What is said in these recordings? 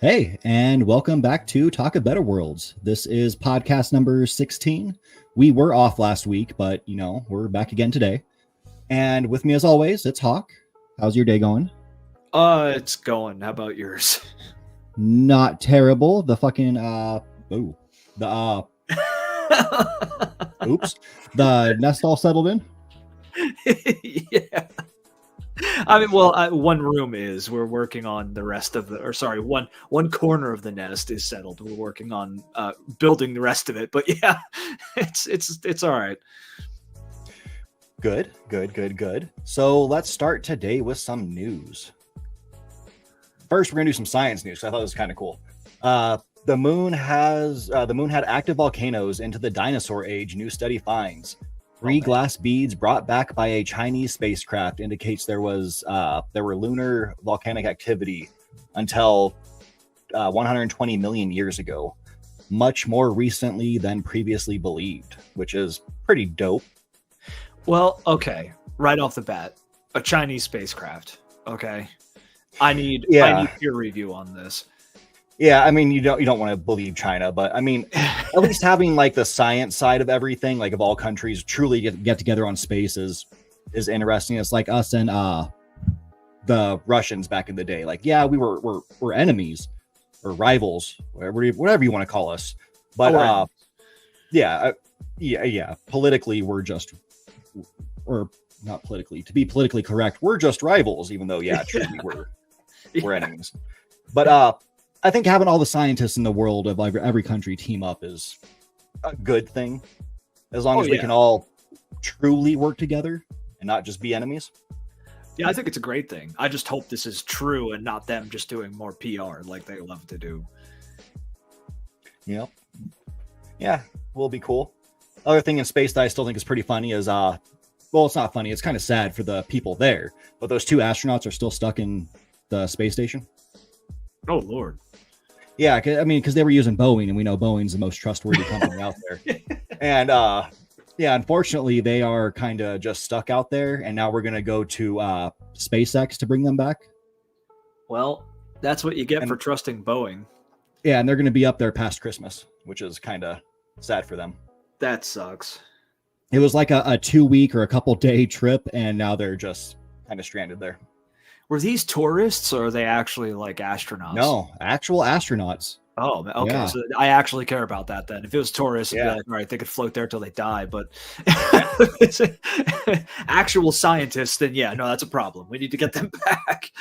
Hey, and welcome back to Talk of Better Worlds. This is podcast number 16. We were off last week, but we're back again today. And with me as always, it's Hawk. How's your day going? It's going. How about yours? Not terrible. The fucking oops. The nest all settled in? Yeah. I mean, well, one room is. We're working on the rest of one corner of the nest is settled. We're working on building the rest of it. But yeah, it's all right. Good. So let's start today with some news. First, we're gonna do some science news. I thought it was kind of cool. The moon had active volcanoes into the dinosaur age. New study finds. Three glass beads brought back by a Chinese spacecraft indicates there were lunar volcanic activity until 120 million years ago, much more recently than previously believed, which is pretty dope. Well, okay, right off the bat, a Chinese spacecraft. Okay, I need peer review on this. Yeah, I mean, you don't want to believe China, but I mean, at least having like the science side of everything, like of all countries truly get together on space is interesting. It's like us and the Russians back in the day. Like, yeah, we're enemies or rivals, whatever you want to call us. But yeah. Politically, or not politically. To be politically correct, we're just rivals, even though truly we're enemies. But I think having all the scientists in the world of every country team up is a good thing, as long as we can all truly work together and not just be enemies. Yeah, I think it's a great thing. I just hope this is true and not them just doing more PR like they love to do. Yep. Yeah, will be cool. Other thing in space that I still think is pretty funny is well, it's not funny. It's kind of sad for the people there, but those two astronauts are still stuck in the space station. Oh, Lord. Yeah, because they were using Boeing, and we know Boeing's the most trustworthy company out there. And unfortunately, they are kind of just stuck out there, and now we're going to go to SpaceX to bring them back. Well, that's what you get for trusting Boeing. Yeah, and they're going to be up there past Christmas, which is kind of sad for them. That sucks. It was like a 2-week or a couple-day trip, and now they're just kind of stranded there. Were these tourists or are they actually like astronauts? No, actual astronauts. Oh, okay. Yeah. So I actually care about that then. If it was tourists, I'd be like, all right, they could float there till they die. But actual scientists, then that's a problem. We need to get them back.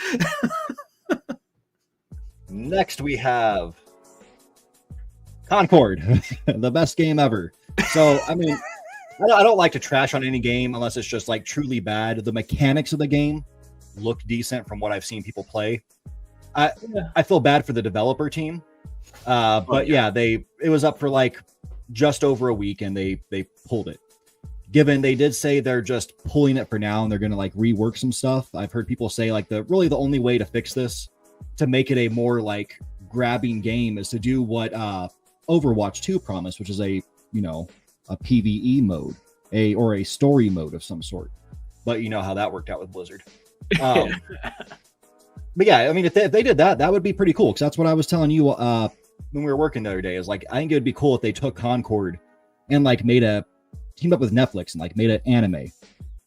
Next, we have Concord, the best game ever. So, I mean, I don't like to trash on any game unless it's just like truly bad. The mechanics of the game look decent from what I've seen people play. I feel bad for the developer team, but it was up for like just over a week and they pulled it. Given they did say they're just pulling it for now and they're going to like rework some stuff. I've heard people say like the only way to fix this, to make it a more like grabbing game, is to do what Overwatch 2 promised, which is a PvE mode, or a story mode of some sort. But you know how that worked out with Blizzard. But yeah, I mean, if they did that would be pretty cool, because that's what I was telling you when we were working the other day. Is like, I think it would be cool if they took Concord and like teamed up with Netflix and like made an anime,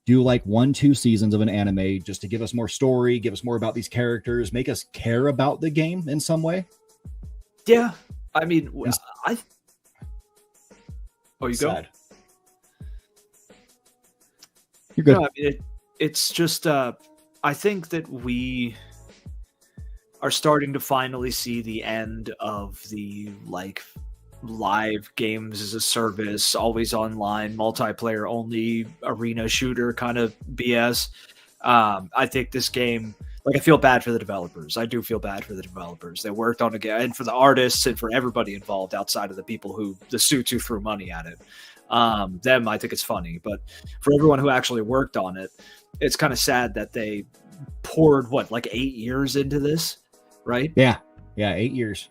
do like 1-2 seasons of an anime just to give us more story, give us more about these characters, make us care about the game in some way. Yeah, I mean, you Sad. go. You're good. No, I mean, it's just I think that we are starting to finally see the end of the like live games as a service, always online, multiplayer only arena shooter kind of BS. I think this game, like, I feel bad for the developers. I do feel bad for the developers. They worked on it, and for the artists and for everybody involved outside of the people the suits who threw money at it. Them, I think it's funny, but for everyone who actually worked on it, it's kind of sad that they poured 8 years into this, right? Yeah, 8 years.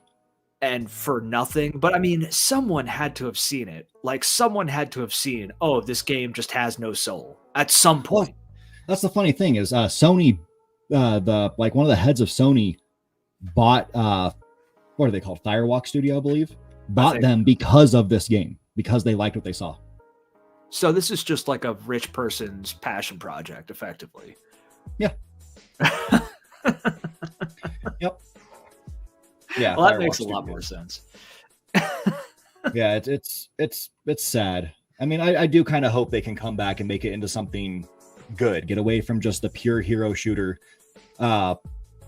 And for nothing. But I mean, someone had to have seen it. Like, someone had to have seen, oh, this game just has no soul at some point. That's the funny thing is Sony, one of the heads of Sony bought what are they called? Firewalk Studio, I believe, bought them because of this game, because they liked what they saw. So this is just like a rich person's passion project, effectively. Yeah. Yep. Yeah. Well, that makes a lot more sense. Yeah, it's sad. I mean, I do kind of hope they can come back and make it into something good. Get away from just the pure hero shooter.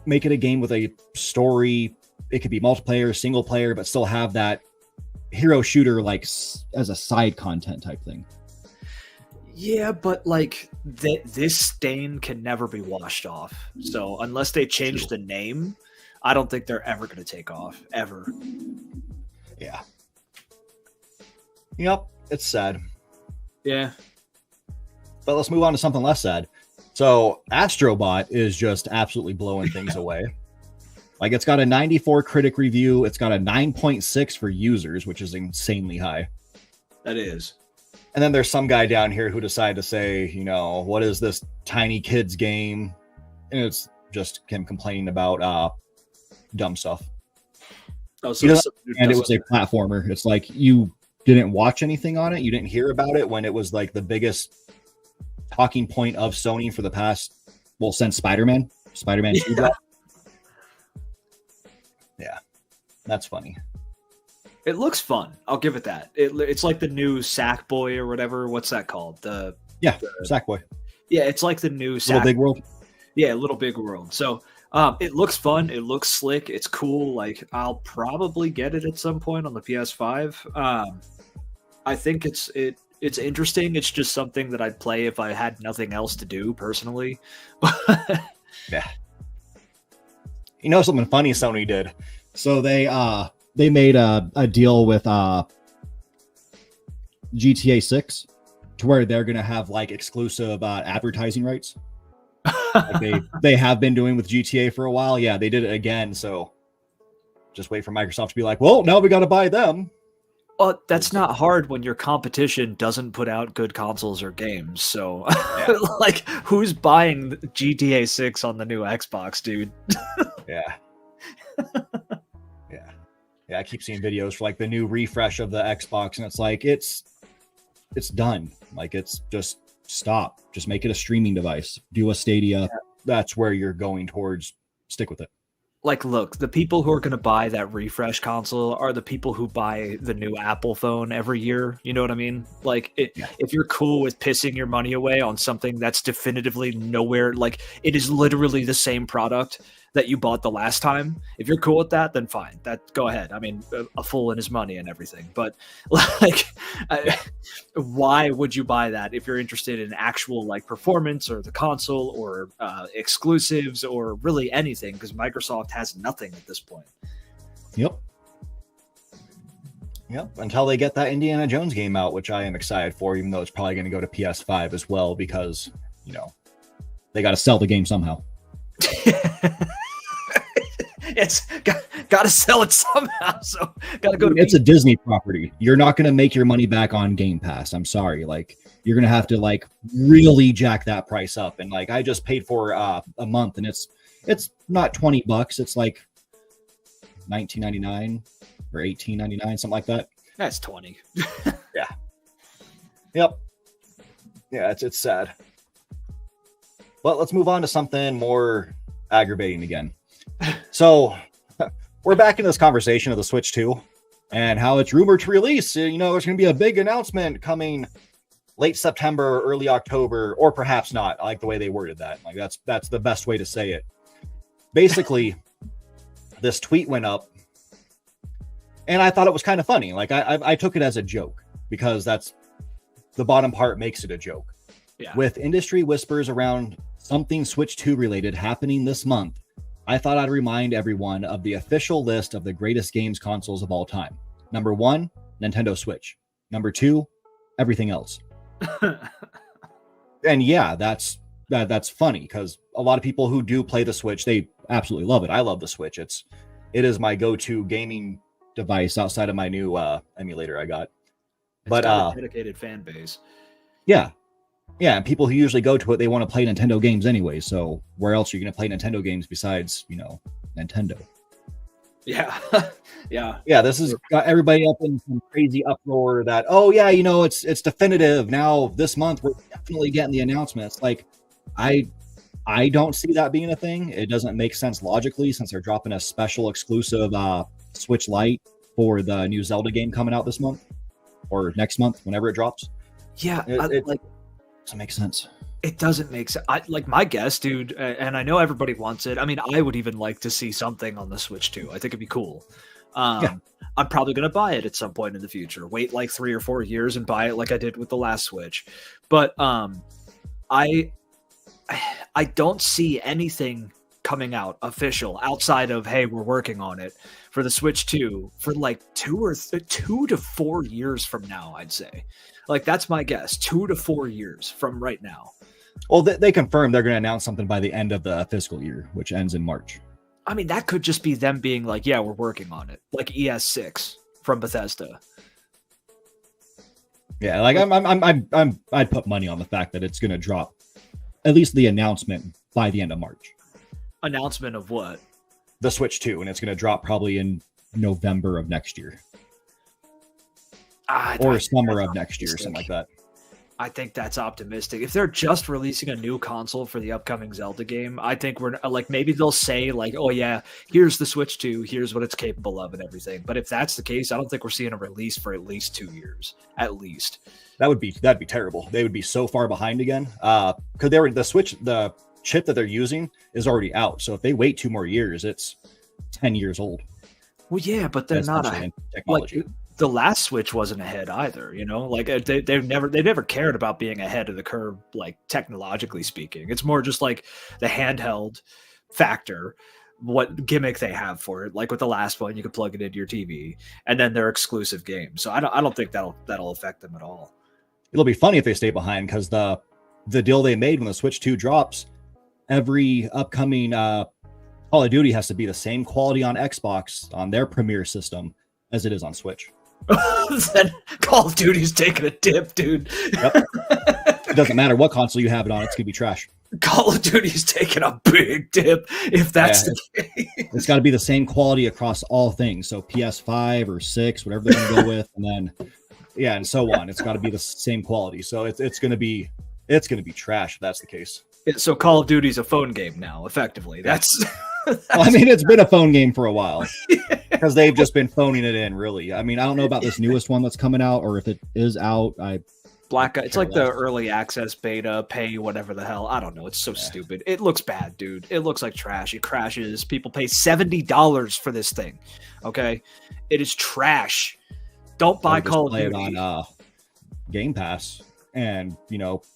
Make it a game with a story. It could be multiplayer, single player, but still have that hero shooter like as a side content type thing. Yeah, but like this stain can never be washed off. So unless they change the name, I don't think they're ever going to take off, ever. Yeah. Yep, it's sad. Yeah. But let's move on to something less sad. So Astrobot is just absolutely blowing things away. Like, it's got a 94 critic review. It's got a 9.6 for users, which is insanely high. That is. And then there's some guy down here who decided to say, you know, what is this tiny kids game? And it's just him complaining about dumb stuff. Oh, so and it was a platformer. It's like you didn't watch anything on it. You didn't hear about it when it was like the biggest talking point of Sony for the past, well, since Spider-Man 2 dropped. Yeah, that's funny. It looks fun. I'll give it that. It's like the new Sackboy or whatever. What's that called? Sackboy. Yeah, it's like the new Little Big World. Yeah, Little Big World. So it looks fun. It looks slick. It's cool. Like, I'll probably get it at some point on the PS5. I think it's interesting. It's just something that I'd play if I had nothing else to do personally. Yeah. You know something funny Sony did? So they made a deal with GTA 6 to where they're going to have like exclusive advertising rights. Like they have been doing with GTA for a while. Yeah, they did it again. So just wait for Microsoft to be like, well, now we got to buy them. Well, that's not hard when your competition doesn't put out good consoles or games. So, yeah. Like, who's buying GTA 6 on the new Xbox, dude? Yeah. Yeah, I keep seeing videos for like the new refresh of the Xbox, and it's like it's done. Like, it's just stop. Just make it a streaming device. Do a Stadia. Yeah. That's where you're going towards. Stick with it. Like, look, the people who are going to buy that refresh console are the people who buy the new Apple phone every year. You know what I mean? Like, if you're cool with pissing your money away on something that's definitively nowhere, like, it is literally the same product that you bought the last time. If you're cool with that, then fine. Go ahead. I mean, a fool in his money and everything. But like, why would you buy that if you're interested in actual like performance or the console or exclusives or really anything? Because Microsoft has nothing at this point. Yep. Until they get that Indiana Jones game out, which I am excited for, even though it's probably going to go to PS5 as well, because, you know, they got to sell the game somehow. It's got to sell it somehow, so got to go. It's a Disney property. You're not going to make your money back on Game Pass. I'm sorry. Like, you're going to have to like really jack that price up. And like, I just paid for a month, and it's not $20. It's like $19.99 or $18.99, something like that. That's 20. Yeah. Yep. Yeah, it's sad. But let's move on to something more aggravating again. So we're back in this conversation of the Switch 2 and how it's rumored to release. You know, there's going to be a big announcement coming late September, early October, or perhaps not. I like the way they worded that. Like, that's the best way to say it. Basically, this tweet went up, and I thought it was kind of funny. Like, I took it as a joke because that's the bottom part makes it a joke. Yeah. With industry whispers around something Switch 2 related happening this month, I thought I'd remind everyone of the official list of the greatest games consoles of all time. Number 1, Nintendo Switch. Number 2, everything else. And yeah, that's funny because a lot of people who do play the Switch, they absolutely love it. I love the Switch. It is my go-to gaming device outside of my new emulator I got. It's got a dedicated fan base. Yeah. Yeah, and people who usually go to it, they want to play Nintendo games anyway. So where else are you going to play Nintendo games besides, you know, Nintendo? Yeah. Yeah. Yeah, this has got everybody up in some crazy uproar that, oh yeah, it's definitive now. This month we're definitely getting the announcements. Like, I don't see that being a thing. It doesn't make sense logically since they're dropping a special exclusive Switch Lite for the new Zelda game coming out this month or next month, whenever it drops. Yeah, it doesn't make sense. It doesn't make sense. Like my guess, dude, and I know everybody wants it. I mean, I would even like to see something on the Switch too. I think it'd be cool. Yeah. I'm probably going to buy it at some point in the future. Wait like 3 or 4 years and buy it like I did with the last Switch. But I don't see anything coming out official outside of, hey, we're working on it for the Switch 2 for like 2 to 4 years from now, I'd say. Like, that's my guess. 2 to 4 years from right now. Well, they confirmed they're going to announce something by the end of the fiscal year, which ends in March. I mean, that could just be them being like, yeah, we're working on it. Like ES6 from Bethesda. Yeah, like I'd put money on the fact that it's going to drop at least the announcement by the end of March. Announcement of what? The Switch 2, and it's going to drop probably in November of next year. Or summer of next year, something like that. I think that's optimistic. If they're just releasing a new console for the upcoming Zelda game, I think we're like, maybe they'll say like, oh yeah, here's the Switch 2, here's what it's capable of and everything. But if that's the case, I don't think we're seeing a release for at least 2 years, at least. That'd be terrible. They would be so far behind again. Because the chip that they're using is already out. So if they wait 2 more years, it's 10 years old. Well, yeah, but they're not technology. Like, the last Switch wasn't ahead either, you know. Like they never cared about being ahead of the curve, like technologically speaking. It's more just like the handheld factor, what gimmick they have for it. Like with the last one, you could plug it into your TV, and then their exclusive games. So I don't think that'll affect them at all. It'll be funny if they stay behind because the deal they made when the Switch 2 drops, every upcoming Call of Duty has to be the same quality on Xbox on their premier system as it is on Switch. Then Call of Duty's taking a dip, dude. Yep. It doesn't matter what console you have it on, it's gonna be trash. Call of Duty's taking a big dip if that's the case. It's got to be the same quality across all things. So PS5 or 6, whatever they're gonna go with, and then and so on. It's got to be the same quality. So it's gonna be trash if that's the case. So Call of Duty's a phone game now, effectively. That's well, I mean, it's been a phone game for a while because they've just been phoning it in, really. I mean, I don't know about this newest one that's coming out or if it is out. It's like the early access beta, pay whatever the hell. I don't know. It's so stupid. It looks bad, dude. It looks like trash. It crashes. People pay $70 for this thing. Okay, it is trash. Don't buy Call of Duty on Game Pass. And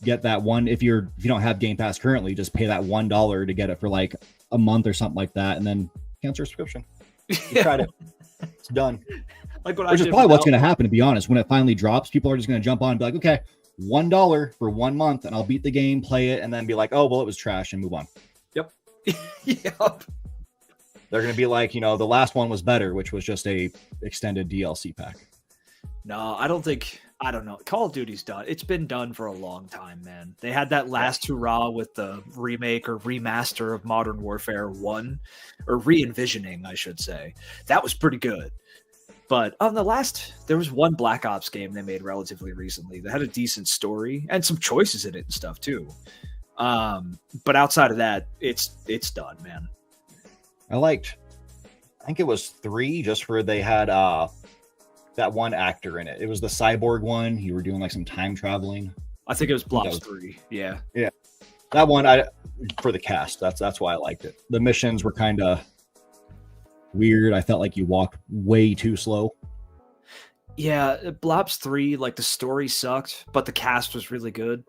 get that one. If you don't have Game Pass currently, just pay that $1 to get it for like a month or something like that, and then cancel your subscription. You tried it; it's done. Which is probably what's going to happen. To be honest, when it finally drops, people are just going to jump on and be like, "Okay, $1 for 1 month, and I'll beat the game, play it, and then be like, oh well, it was trash, and move on." Yep. Yep. They're going to be like, the last one was better, which was just a extended DLC pack. No, I don't know. Call of Duty's done. It's been done for a long time, man. They had that last hurrah with the remake or remaster of Modern Warfare 1, or re-envisioning, I should say. That was pretty good. But on there was one Black Ops game they made relatively recently that had a decent story and some choices in it and stuff too. But outside of that, it's done, man. I think it was 3 just for they had that one actor in it. It was the cyborg one. You were doing like some time traveling. I think it was Blops 3. Yeah. Yeah. That one for the cast. That's why I liked it. The missions were kind of weird. I felt like you walked way too slow. Yeah, Blops 3, like the story sucked, but the cast was really good.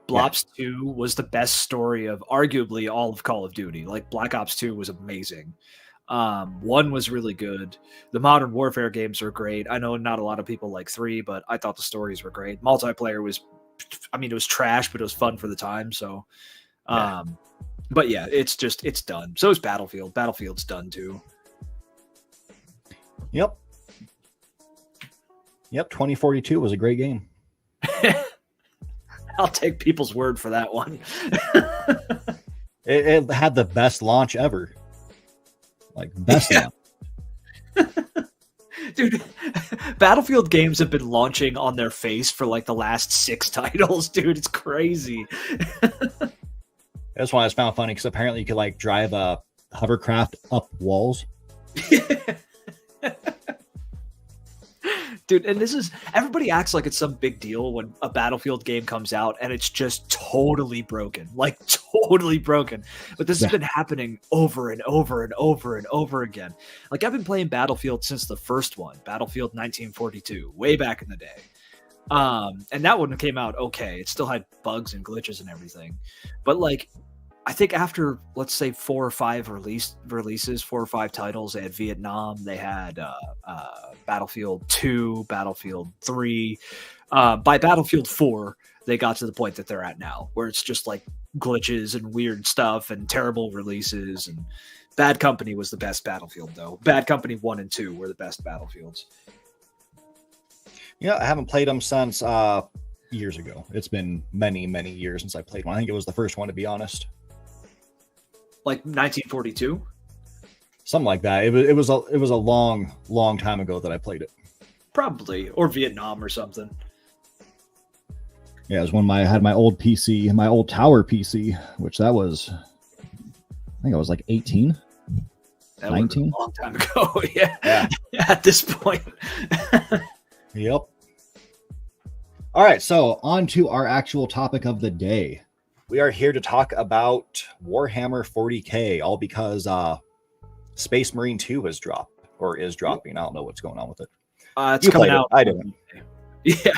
Blops 2 was the best story of arguably all of Call of Duty. Like Black Ops 2 was amazing. 1 was really good. The Modern Warfare games are great. I know not a lot of people like 3, but I thought the stories were great. Multiplayer was, it was trash, but it was fun for the time. So, but yeah, it's done. So is Battlefield. Battlefield's done too. Yep. 2042 was a great game. I'll take people's word for that one. It had the best launch ever. Like best launch. Dude, Battlefield games have been launching on their face for like the last 6 titles, dude. It's crazy. That's why I found funny because apparently you could like drive a hovercraft up walls. Dude, and this is, everybody acts like it's some big deal when a Battlefield game comes out and it's just totally broken. Like totally broken. But this has been happening over and over and over and over again. Like I've been playing Battlefield since the first one, Battlefield 1942, way back in the day. And that one came out okay. It still had bugs and glitches and everything. But like I think after, let's say, 4 or 5 releases, 4 or 5 titles, they had Vietnam, they had Battlefield 2, Battlefield 3. By Battlefield 4, they got to the point that they're at now, where it's just like glitches and weird stuff and terrible releases. And Bad Company was the best Battlefield, though. Bad Company 1 and 2 were the best Battlefields. Yeah, I haven't played them since years ago. It's been many, many years since I played one. I think it was the first one, to be honest. Like 1942, something like that. It was a long time ago that I played it. Probably, or Vietnam or something. Yeah, it was when I had my old PC, my old tower PC, which that was, I think I was like 18, that 19, a long time ago. Yeah. At this point. Yep. All right, so on to our actual topic of the day. We are here to talk about Warhammer 40k, all because Space Marine 2 has dropped, or is dropping. I don't know what's going on with it. It's coming out. I didn't. Yeah.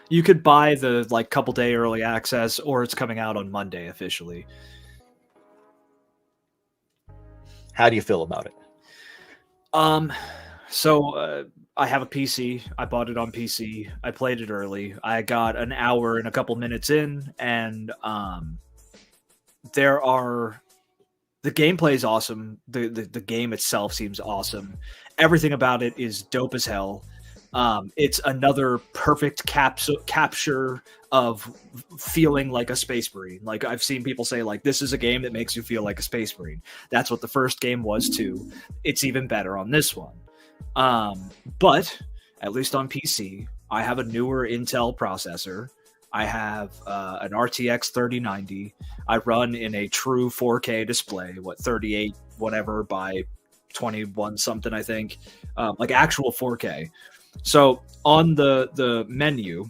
You could buy the like couple day early access, or it's coming out on Monday officially. How do you feel about it? So I have a PC. I bought it on PC. I played it early. I got an hour and a couple minutes in, and the gameplay is awesome. The game itself seems awesome. Everything about it is dope as hell. It's another perfect capture of feeling like a Space Marine. Like I've seen people say, like, this is a game that makes you feel like a Space Marine. That's what the first game was too. It's even better on this one. But at least on PC, I have a newer Intel processor. I have an RTX 3090. I run in a true 4K display, 38 whatever by 21 something, I think, like actual 4K. So on the menu,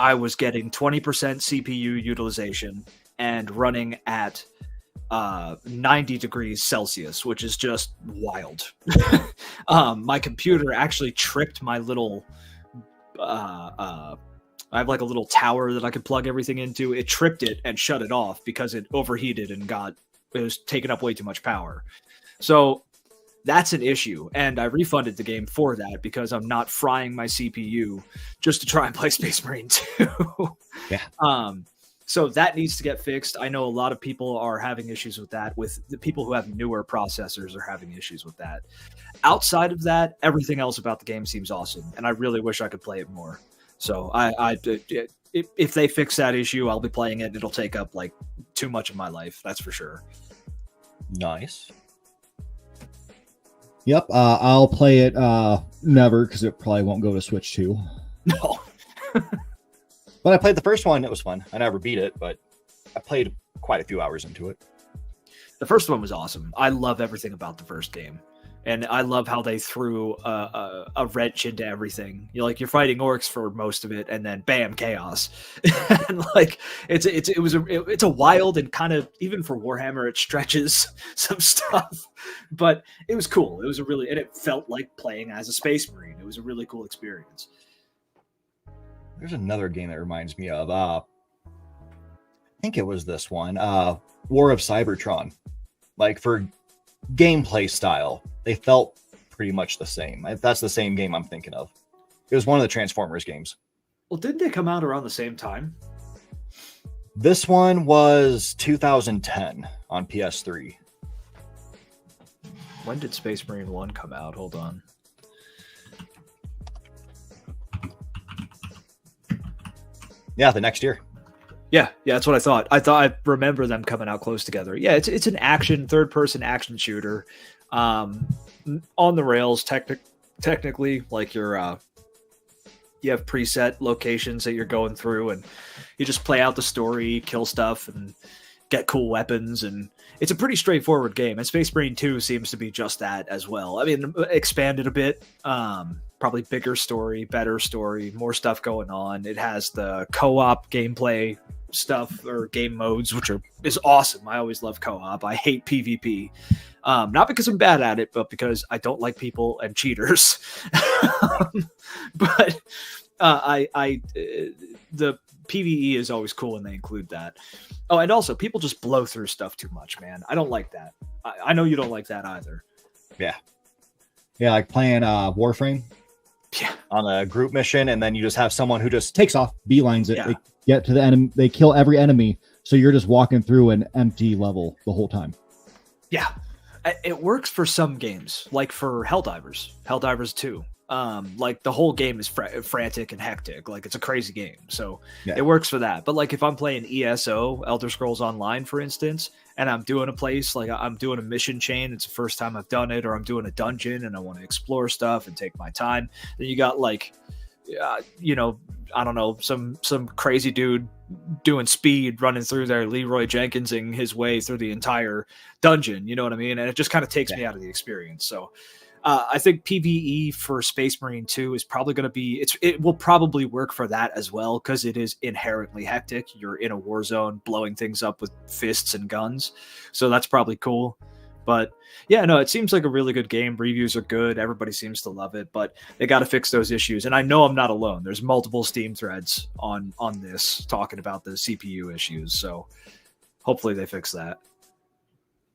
I was getting 20% CPU utilization and running at 90 degrees Celsius, which is just wild. My computer actually tripped my little I have like a little tower that I could plug everything into. It tripped it and shut it off because it overheated and it was taking up way too much power. So that's an issue. And I refunded the game for that because I'm not frying my CPU just to try and play Space Marine 2. Yeah. So that needs to get fixed. I know a lot of people are having issues with that. With the people who have newer processors are having issues with that. Outside of that, everything else about the game seems awesome. And I really wish I could play it more. So if they fix that issue, I'll be playing it. It'll take up like too much of my life. That's for sure. Nice. Yep. I'll play it never because it probably won't go to Switch 2. No. But I played the first one. It was fun. I never beat it, but I played quite a few hours into it. The first one was awesome. I love everything about the first game. And I love how they threw a wrench into everything. You're fighting orcs for most of it, and then bam, chaos. And like it's a wild and kind of, even for Warhammer, it stretches some stuff, but it was cool. It was and it felt like playing as a Space Marine. It was a really cool experience. There's another game that reminds me of. I think it was this one, War of Cybertron. Like for gameplay style, they felt pretty much the same. If that's the same game I'm thinking of. It was one of the Transformers games. Well, didn't they come out around the same time? This one was 2010 on PS3. When did Space Marine 1 come out? Hold on. Yeah, the next year. Yeah, that's what I thought. I remember them coming out close together. Yeah, it's an action, third-person action shooter. On the rails, technically. Like you have preset locations that you're going through, and you just play out the story, kill stuff, and get cool weapons. And it's a pretty straightforward game. And Space Marine 2 seems to be just that as well. I mean, expanded a bit. Probably bigger story, better story, more stuff going on. It has the co-op gameplay stuff or game modes, which is awesome. I always love co-op. I hate PvP. Not because I'm bad at it, but because I don't like people and cheaters. But the PvE is always cool when they include that. Oh, and also people just blow through stuff too much, man. I don't like that. I know you don't like that either. Yeah, like playing Warframe. Yeah, on a group mission, and then you just have someone who just takes off, beelines it. Yeah. They get to the enemy, they kill every enemy, so you're just walking through an empty level the whole time. Yeah, it works for some games, like for Helldivers 2. Like the whole game is frantic and hectic, like it's a crazy game, so Yeah. it works for that. But like if I'm playing ESO, Elder Scrolls Online, for instance, and I'm doing a place, like I'm doing a mission chain, it's the first time I've done it, or I'm doing a dungeon and I want to explore stuff and take my time, then you got like I don't know, some crazy dude doing speed running through there, Leroy Jenkinsing his way through the entire dungeon, you know what I mean? And it just kind of takes me out of the experience. So I think PvE for Space Marine 2 is probably going to be, it will probably work for that as well, because it is inherently hectic. You're in a war zone blowing things up with fists and guns. So that's probably cool. But yeah, no, it seems like a really good game. Reviews are good. Everybody seems to love it, but they got to fix those issues. And I know I'm not alone. There's multiple Steam threads on this talking about the CPU issues. So hopefully they fix that.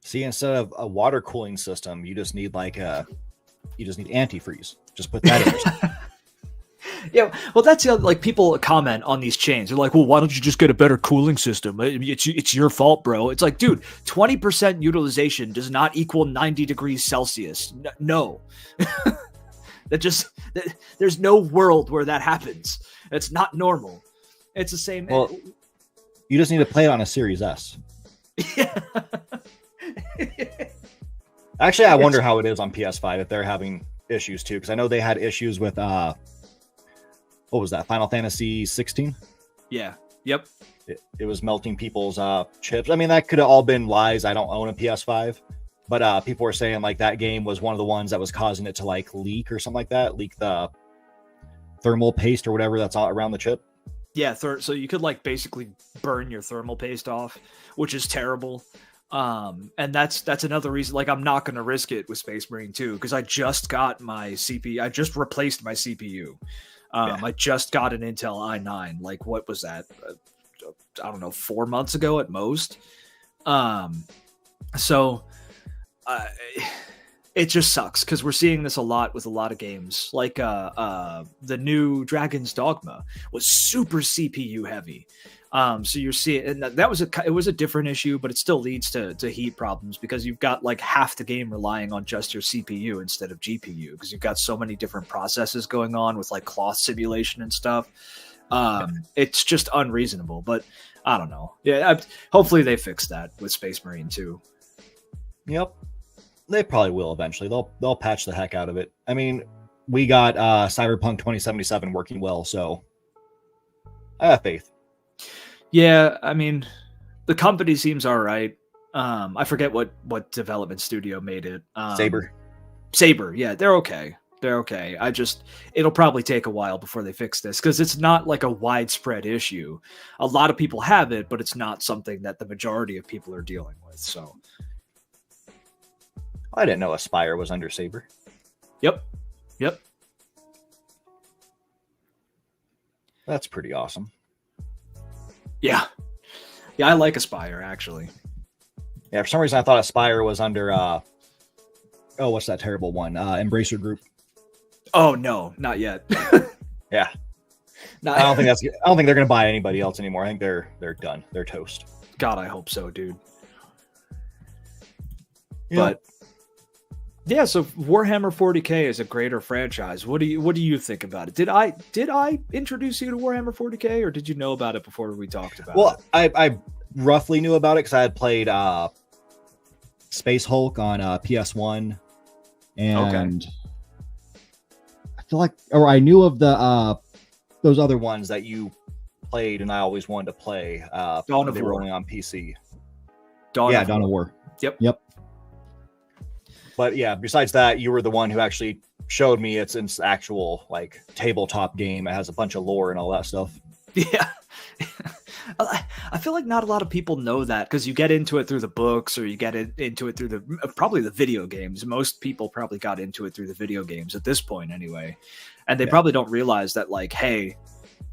See, instead of a water cooling system, you just need antifreeze. Just put that in there. Yeah, well, that's the other, like, people comment on these chains. They're like, well, why don't you just get a better cooling system? It's your fault, bro. It's like, dude, 20% utilization does not equal 90 degrees Celsius. No. There's no world where that happens. It's not normal. It's the same. Well, you just need to play it on a Series S. Yeah. Actually, I wonder how it is on PS5 if they're having issues too, because I know they had issues with what was that, Final Fantasy 16? Yeah. Yep. It was melting people's chips. I mean, that could have all been lies. I don't own a PS5, but people were saying like that game was one of the ones that was causing it to like leak or something like that, leak the thermal paste or whatever that's all around the chip. Yeah, so you could like basically burn your thermal paste off, which is terrible. And that's another reason, like, I'm not going to risk it with Space Marine 2, because I just got my CPU. I just replaced my CPU. I just got an Intel i9. Like, what was that? I don't know, 4 months ago at most. So it just sucks, because we're seeing this a lot with a lot of games. Like the new Dragon's Dogma was super CPU heavy. So you're seeing, and it was a different issue, but it still leads to heat problems, because you've got like half the game relying on just your CPU instead of GPU, because you've got so many different processes going on with like cloth simulation and stuff. It's just unreasonable, but I don't know. Yeah, hopefully they fix that with Space Marine 2. Yep, they probably will eventually. They'll patch the heck out of it. I mean, we got Cyberpunk 2077 working well, so I have faith. Yeah, I mean, the company seems all right. I forget what development studio made it. Saber, yeah, they're okay. They're okay. It'll probably take a while before they fix this, because it's not like a widespread issue. A lot of people have it, but it's not something that the majority of people are dealing with. So, I didn't know Aspire was under Saber. Yep. That's pretty awesome. Yeah, I like Aspire, actually. Yeah, for some reason I thought Aspire was under what's that terrible one? Embracer Group. Oh no, not yet. Yeah. I don't think they're gonna buy anybody else anymore. I think they're done. They're toast. God, I hope so, dude. Yeah. But yeah, so Warhammer 40k is a greater franchise. What do you think about it? Did I introduce you to Warhammer 40k, or did you know about it before we talked about it? Well, I roughly knew about it because I had played Space Hulk on PS1, and feel like, or I knew of the those other ones that you played, and I always wanted to play. Dawn of they War. were only on PC. Dawn of War. Yep. But yeah, besides that, you were the one who actually showed me it's actual like tabletop game. It has a bunch of lore and all that stuff. Yeah. I feel like not a lot of people know that because you get into it through the books or you get into it through probably the video games. Most people probably got into it through the video games at this point anyway. And they probably don't realize that like, hey,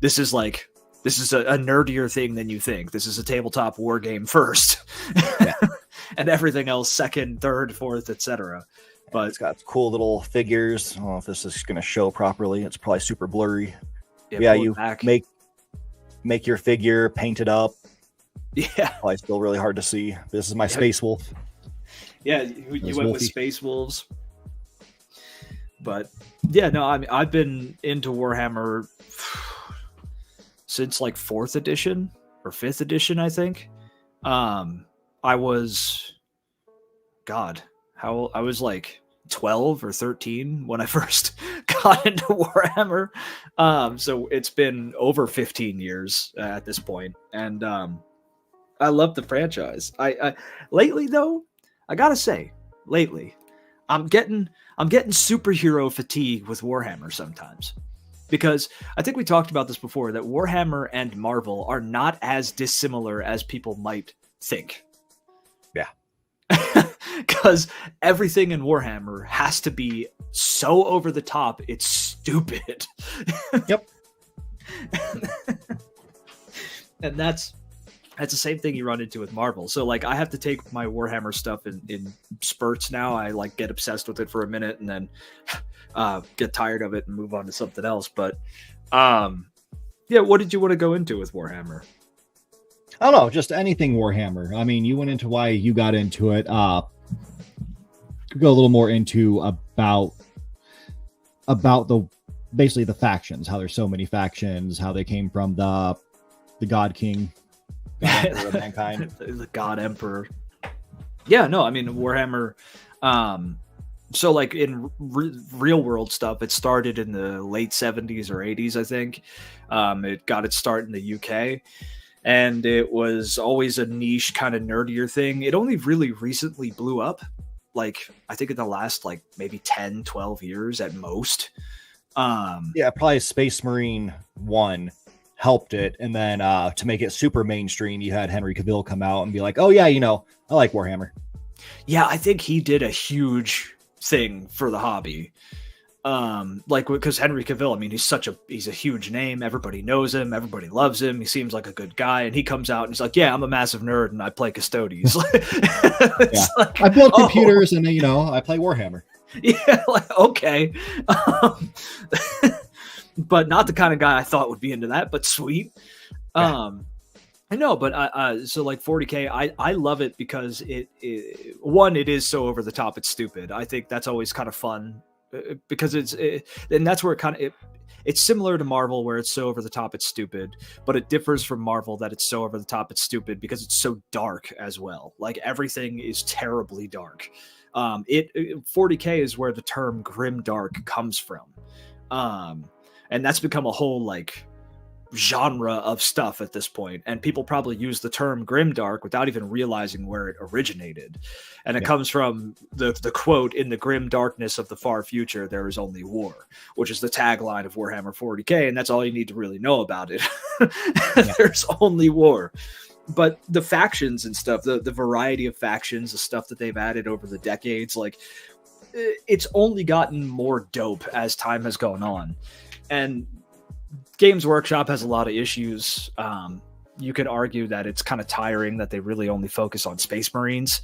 this is a nerdier thing than you think. This is a tabletop war game first. And everything else second, third, fourth, etc. But it's got cool little figures. I don't know if this is going to show properly. It's probably super blurry. Yeah, you make your figure, paint it up. Yeah, probably still really hard to see. This is my Space Wolf. Yeah, you went with Space Wolves. But yeah, no, I mean I've been into Warhammer since like 4th edition or 5th edition, I think. I was like 12 or 13 when I first got into Warhammer. So it's been over 15 years at this point. And I love the franchise. I lately though, I gotta say, I'm getting superhero fatigue with Warhammer sometimes. Because I think we talked about this before, that Warhammer and Marvel are not as dissimilar as people might think. Yeah. Because everything in Warhammer has to be so over the top, it's stupid. Yep. And that's the same thing you run into with Marvel. So like I have to take my Warhammer stuff in spurts now. I like get obsessed with it for a minute and then get tired of it and move on to something else. But yeah, what did you want to go into with Warhammer? I don't know, just anything Warhammer. I mean, you went into why you got into it. Go a little more into about the basically the factions, how there's so many factions, how they came from the God King, God Emperor of mankind, the God Emperor. Yeah, no, I mean Warhammer. So like in real world stuff, it started in the late 70s or 80s, I think. It got its start in the UK. And it was always a niche kind of nerdier thing. It only really recently blew up. Like, I think in the last, like, maybe 10, 12 years at most. Yeah, probably Space Marine 1 helped it. And then to make it super mainstream, you had Henry Cavill come out and be like, oh, yeah, I like Warhammer. Yeah, I think he did a huge thing for the hobby. Like because Henry Cavill, I mean, he's a huge name. Everybody knows him. Everybody loves him. He seems like a good guy. And he comes out and he's like, yeah, I'm a massive nerd and I play Custodes. Yeah. Like, I build computers and I play Warhammer. Yeah. Like, okay. But not the kind of guy I thought would be into that, but sweet. Yeah. I know, but so like 40k, I love it because it is so over the top. It's stupid. I think that's always kind of fun. Because and that's where it's similar to Marvel where it's so over the top it's stupid, but it differs from Marvel that it's so over the top it's stupid because it's so dark as well. Like everything is terribly dark. 40k is where the term grimdark comes from, and that's become a whole like genre of stuff at this point, and people probably use the term grimdark without even realizing where it originated. And it comes from the quote, in the grim darkness of the far future there is only war, which is the tagline of Warhammer 40k, and that's all you need to really know about it. There's only war. But the factions and stuff, the variety of factions, the stuff that they've added over the decades, like it's only gotten more dope as time has gone on. And Games Workshop has a lot of issues. You could argue that it's kind of tiring that they really only focus on Space Marines,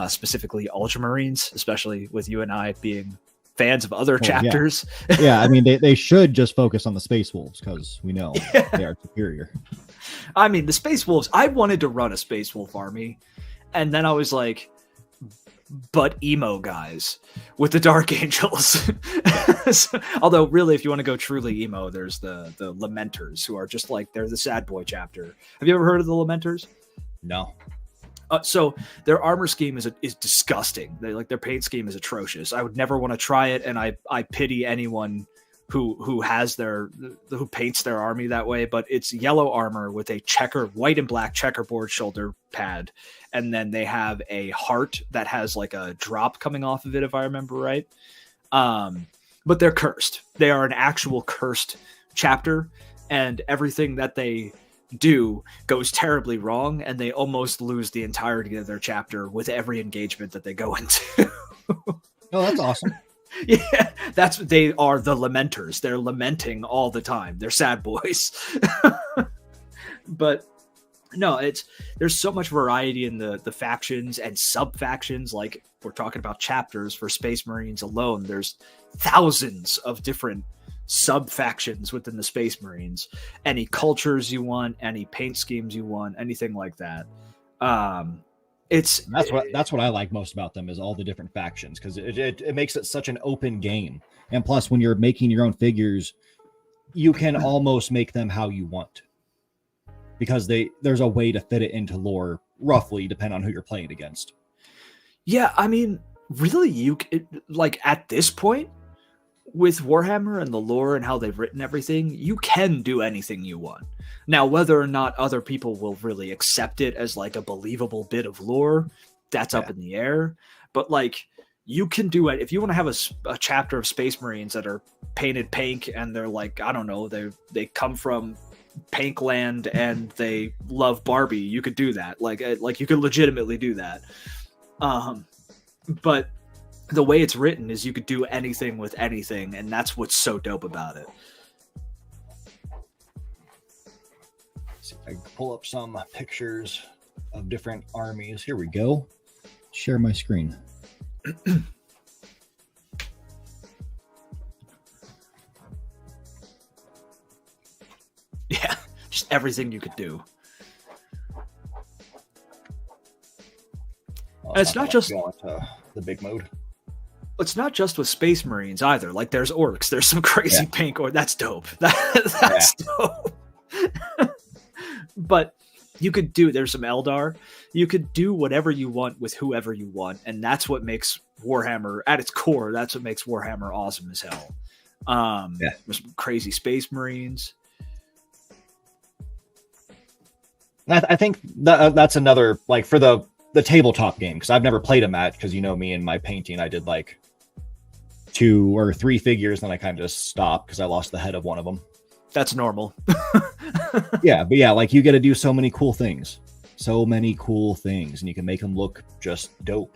specifically Ultramarines, especially with you and I being fans of other chapters. Yeah, I mean, they should just focus on the Space Wolves because we know they are superior. I mean, the Space Wolves, I wanted to run a Space Wolf army, and then I was like, but emo guys with the Dark Angels. Although really, if you want to go truly emo, there's the Lamenters, who are just like, they're the sad boy chapter. Have you ever heard of the Lamenters? No. So their armor scheme is disgusting. Their paint scheme is atrocious. I would never want to try it, and I pity anyone who paints their army that way, but it's yellow armor with a white and black checkerboard shoulder pad, and then they have a heart that has like a drop coming off of it, if I remember right. But they're cursed. They are an actual cursed chapter, and everything that they do goes terribly wrong, and they almost lose the entirety of their chapter with every engagement that they go into. Oh, that's awesome. Yeah, they are the lamenters. They're lamenting all the time. They're sad boys. But no, there's so much variety in the factions and sub factions. Like, we're talking about chapters for Space Marines alone. There's thousands of different sub factions within the Space Marines. Any cultures you want, any paint schemes you want, anything like that. That's what I like most about them, is all the different factions, because it makes it such an open game. And plus, when you're making your own figures, you can almost make them how you want, because there's a way to fit it into lore, roughly, depending on who you're playing against. Yeah, I mean, really, like at this point with Warhammer and the lore and how they've written everything, you can do anything you want. Now, whether or not other people will really accept it as like a believable bit of lore, that's up in the air. But like, you can do it if you want to have a chapter of Space Marines that are painted pink, and they're like, I don't know, they come from Pinkland and they love Barbie. You could do that. Like you could legitimately do that. But the way it's written is you could do anything with anything, and that's what's so dope about it. See if I can pull up some pictures of different armies. Here we go. Share my screen. Yeah, just everything you could do. It's not just the big mode. It's not just with Space Marines either. Like, there's orcs. There's some crazy pink orcs. That's dope. That's dope. But you could there's some Eldar. You could do whatever you want with whoever you want. And that's what makes Warhammer, at its core, that's what makes Warhammer awesome as hell. There's some crazy Space Marines. I think that's another, like, for the tabletop game, because I've never played a match, because you know me and my painting, I did like 2 or 3 figures, and then I kind of just stopped because I lost the head of one of them. That's normal. Yeah, but yeah, like, you get to do so many cool things, and you can make them look just dope.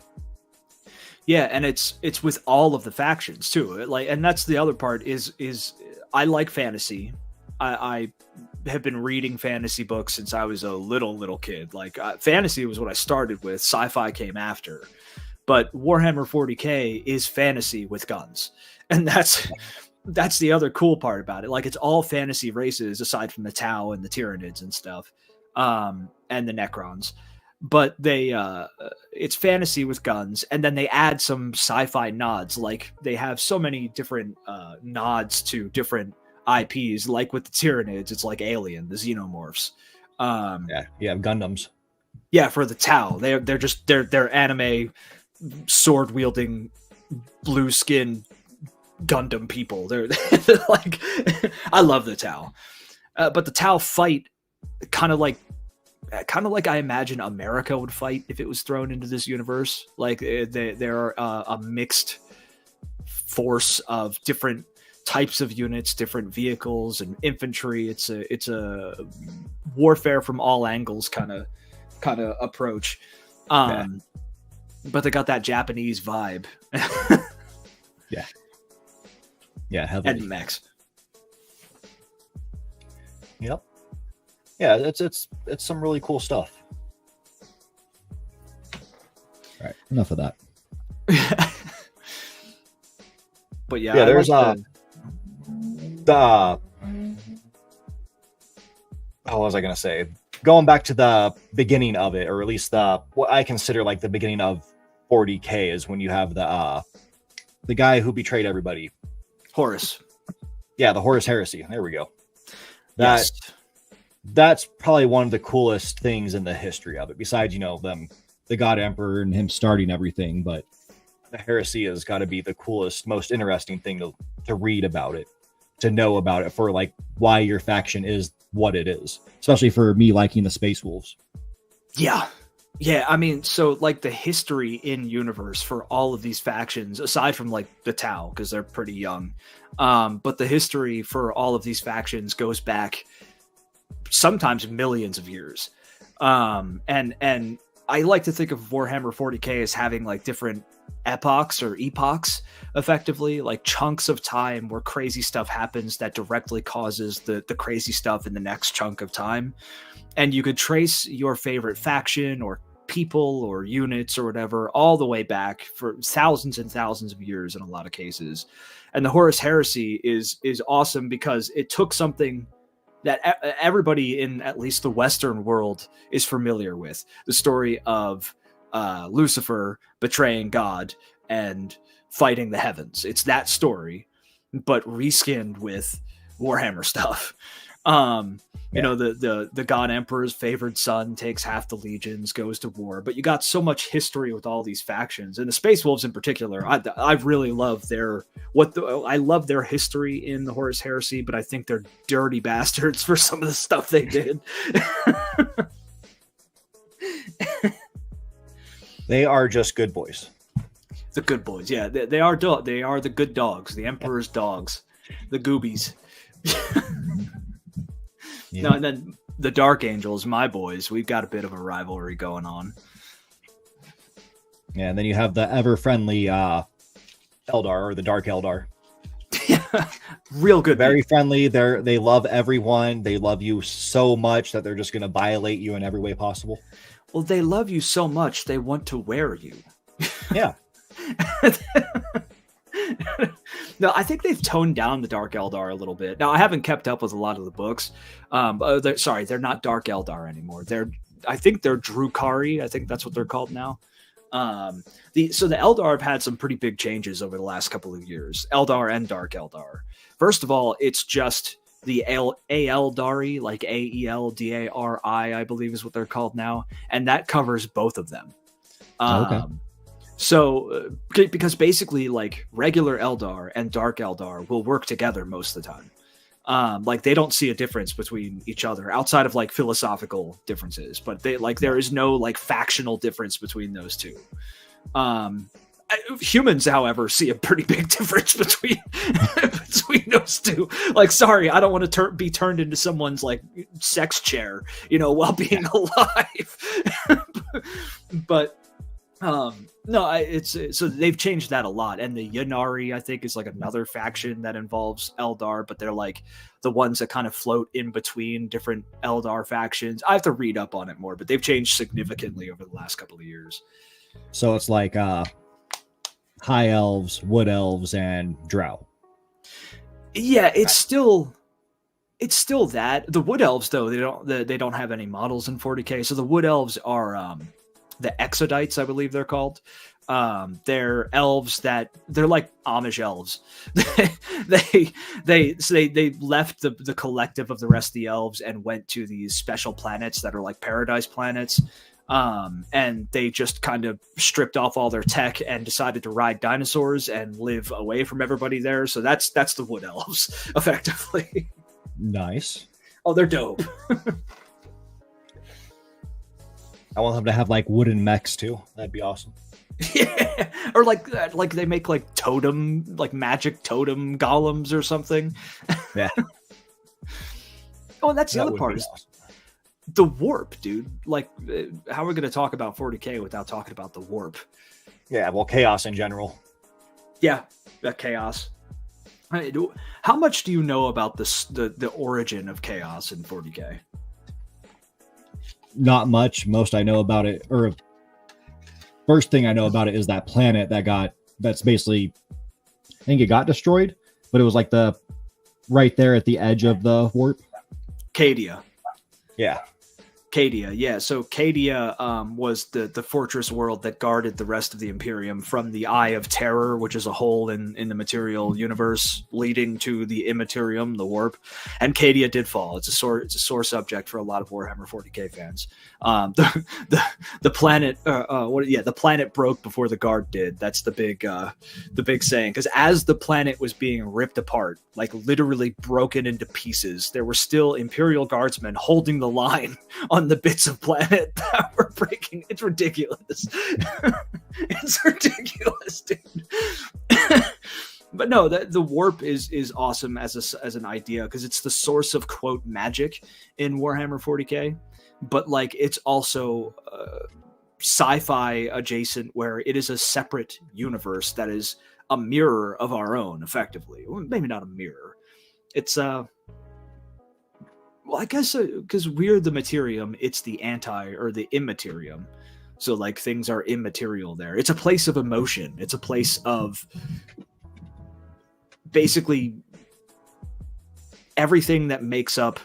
Yeah, and it's with all of the factions too. Like, and that's the other part is I like fantasy. I have been reading fantasy books since I was a little kid. Like, fantasy was what I started with. Sci-fi came after. But Warhammer 40k is fantasy with guns. And that's the other cool part about it. Like, it's all fantasy races aside from the Tau and the Tyranids and stuff. And the Necrons. But it's fantasy with guns, and then they add some sci-fi nods. Like, they have so many different nods to different IPs, like with the Tyranids, it's like Alien, the Xenomorphs. Gundams. Yeah, for the Tau, they're anime sword wielding blue skin Gundam people. They're like, I love the Tau, but the Tau fight kind of like I imagine America would fight if it was thrown into this universe. Like, they're a mixed force of different types of units, different vehicles and infantry. It's a warfare from all angles kind of approach. But they got that Japanese vibe. yeah, heavily. And mechs. Yep. Yeah, it's some really cool stuff. All right, enough of that. But yeah, there's what was I going to say? Going back to the beginning of it, or at least what I consider like the beginning of 40k, is when you have the guy who betrayed everybody. Horus. Yeah, the Horus Heresy. There we go. Yes. That's probably one of the coolest things in the history of it, besides, the God Emperor and him starting everything. But the heresy has got to be the coolest, most interesting thing to read about it. to know about it for like why your faction is what it is, especially for me liking the Space Wolves. Yeah, I mean, so like the history in universe for all of these factions, aside from like the Tau, because they're pretty young, but the history for all of these factions goes back sometimes millions of years. And I like to think of Warhammer 40k as having like different epochs, effectively, like chunks of time where crazy stuff happens that directly causes the crazy stuff in the next chunk of time. And you could trace your favorite faction or people or units or whatever all the way back for thousands and thousands of years in a lot of cases. And the Horus Heresy is awesome because it took something that everybody in at least the Western world is familiar with, the story of Lucifer betraying God and fighting the heavens. It's that story, but reskinned with Warhammer stuff. You know, the God Emperor's favored son takes half the legions, goes to war, but you got so much history with all these factions, and the Space Wolves in particular. I really love I love their history in the Horus Heresy, but I think they're dirty bastards for some of the stuff they did. They are just good boys. The good boys, yeah, they are the good dogs, the Emperor's dogs, the goobies. Yeah. No, and then the Dark Angels, my boys, we've got a bit of a rivalry going on. Yeah, and then you have the ever-friendly Eldar, or the Dark Eldar. Real good. Very friendly. They love everyone. They love you so much that they're just going to violate you in every way possible. Well, they love you so much, they want to wear you. Yeah. No, I think they've toned down the Dark Eldar a little bit. Now, I haven't kept up with a lot of the books. They're not Dark Eldar anymore. I think they're Drukhari. I think that's what they're called now. The Eldar have had some pretty big changes over the last couple of years. Eldar and Dark Eldar. First of all, it's just the Aeldari, like Aeldari, I believe is what they're called now, and that covers both of them. Okay. So, because basically, like, regular Eldar and Dark Eldar will work together most of the time. Like, they don't see a difference between each other outside of like philosophical differences, but there is no like factional difference between those two. Humans, however, see a pretty big difference between those two. Like, sorry, I don't want to be turned into someone's like sex chair, while being alive. But no, so they've changed that a lot. And the Ynnari, I think, is like another faction that involves Eldar, but they're like the ones that kind of float in between different Eldar factions. I have to read up on it more, but they've changed significantly over the last couple of years. So it's like High Elves, Wood Elves, and Drow. Yeah, it's still that. The Wood Elves, though, they don't have any models in 40k. So the Wood Elves are the Exodites, I believe they're called. They're elves they're like Amish elves. they left the collective of the rest of the elves and went to these special planets that are like paradise planets. And they just kind of stripped off all their tech and decided to ride dinosaurs and live away from everybody there. So that's the Wood Elves, effectively. Nice. Oh, they're dope. I want them to have like wooden mechs too. That'd be awesome. Yeah, or like they make like totem, like magic totem golems or something. Yeah. Oh, and that's the other part. Awesome. The warp, dude. Like, how are we going to talk about 40k without talking about the warp? Yeah, well, chaos in general. Yeah, that chaos. How much do you know about the origin of chaos in 40k? Not much. Most I know about it, or first thing I know about it is that planet that's basically, I think it got destroyed, but it was like right there at the edge of the warp. Cadia. Yeah. Cadia, yeah. So Cadia was the fortress world that guarded the rest of the Imperium from the Eye of Terror, which is a hole in the material universe leading to the Immaterium, the warp. And Cadia did fall. It's a sore subject for a lot of Warhammer 40k fans. The planet, the planet broke before the guard did. That's the big saying. Because as the planet was being ripped apart, like literally broken into pieces, there were still Imperial guardsmen holding the line on the bits of planet that were breaking. It's ridiculous. It's ridiculous, dude. But no, the warp is awesome as an idea because it's the source of quote magic in Warhammer 40k, but like it's also sci-fi adjacent where it is a separate universe that is a mirror of our own, effectively. Well, maybe not a mirror. It's well, I guess because we're the materium, it's the immaterium. So like things are immaterial there. It's a place of emotion. It's a place of basically everything that makes up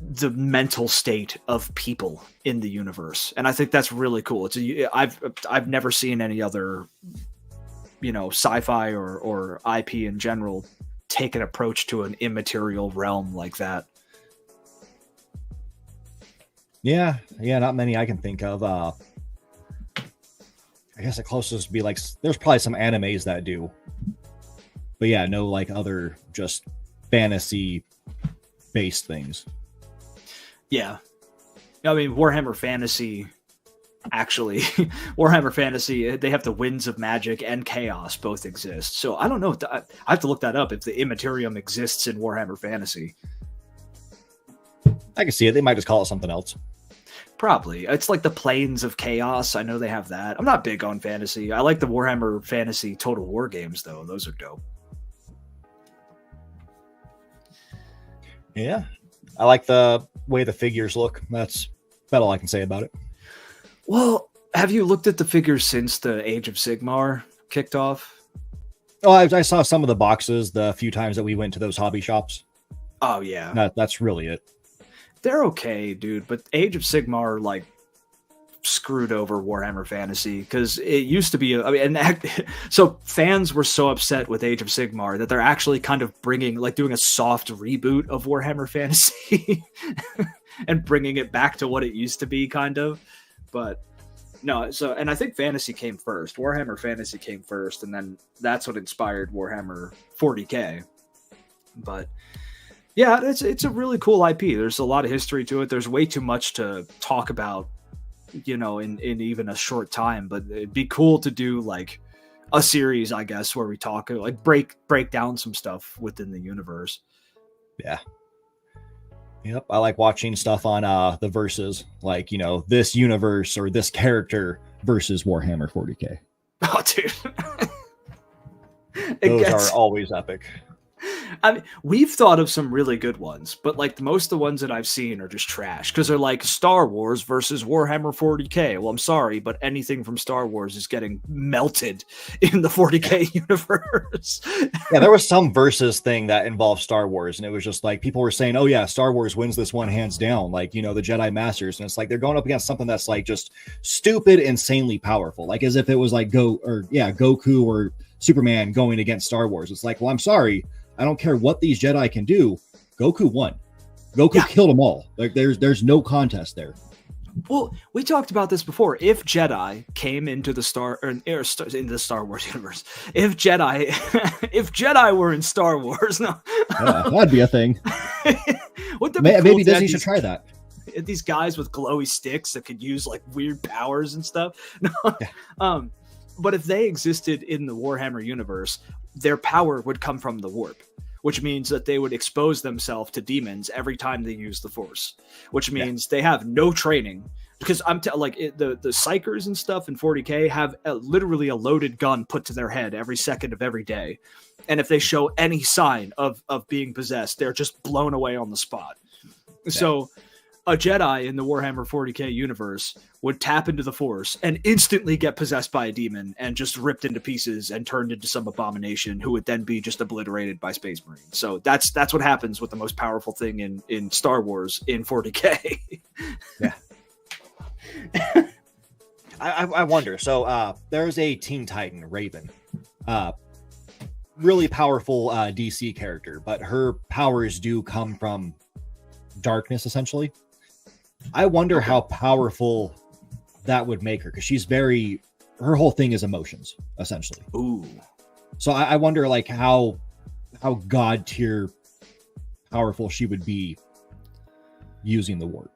the mental state of people in the universe. And I think that's really cool. I've never seen any other, sci-fi or IP in general take an approach to an immaterial realm like that. Yeah, not many I can think of. I guess the closest would be like there's probably some animes that do, but yeah, no like other just fantasy based things. Yeah, I mean Warhammer Fantasy. Actually, Warhammer Fantasy, they have the winds of magic and chaos both exist. So I don't know. I have to look that up if the Immaterium exists in Warhammer Fantasy. I can see it. They might just call it something else. Probably. It's like the Planes of Chaos. I know they have that. I'm not big on fantasy. I like the Warhammer Fantasy Total War games, though. Those are dope. Yeah. I like the way the figures look. That's about all I can say about it. Well, have you looked at the figures since the Age of Sigmar kicked off? Oh, I saw some of the boxes the few times that we went to those hobby shops. Oh, yeah. That's really it. They're okay, dude, but Age of Sigmar, like, screwed over Warhammer Fantasy, because it used to be, so fans were so upset with Age of Sigmar that they're actually kind of doing a soft reboot of Warhammer Fantasy and bringing it back to what it used to be, kind of. But no, and I think Fantasy came first. Warhammer Fantasy came first, and then that's what inspired Warhammer 40k. But yeah, it's a really cool IP. There's a lot of history to it. There's way too much to talk about, in even a short time. But it'd be cool to do like a series, I guess, where we talk like break down some stuff within the universe. Yeah. Yep, I like watching stuff on the verses, like, this universe or this character versus Warhammer 40k. Oh, dude. Those are always epic. I mean, we've thought of some really good ones, but like most of the ones that I've seen are just trash because they're like Star Wars versus Warhammer 40k. Well, I'm sorry, but anything from Star Wars is getting melted in the 40k universe. Yeah, there was some versus thing that involved Star Wars, and it was just like people were saying, "Oh yeah, Star Wars wins this one hands down." Like the Jedi Masters, and it's like they're going up against something that's like just stupid, insanely powerful, like as if it was like Goku or Superman going against Star Wars. It's like, well, I'm sorry. I don't care what these Jedi can do. Goku won. Goku killed them all. Like there's no contest there. Well, we talked about this before. If Jedi came into the into the Star Wars universe, if Jedi were in Star Wars, no, that'd be a thing. Maybe Disney should try that. These guys with glowy sticks that could use like weird powers and stuff. But if they existed in the Warhammer universe, their power would come from the warp, which means that they would expose themselves to demons every time they use the Force, which means they have no training. Because the Psychers and stuff in 40k have literally a loaded gun put to their head every second of every day. And if they show any sign of being possessed, they're just blown away on the spot. Yeah. So a Jedi in the Warhammer 40k universe would tap into the Force and instantly get possessed by a demon and just ripped into pieces and turned into some abomination who would then be just obliterated by Space Marines. So that's what happens with the most powerful thing in Star Wars in 40k. Yeah. I wonder. So there's a Teen Titan, Raven. Really powerful DC character, but her powers do come from darkness, essentially. I wonder how powerful that would make her, because she's her whole thing is emotions, essentially. Ooh. So I wonder like how god tier powerful she would be using the warp.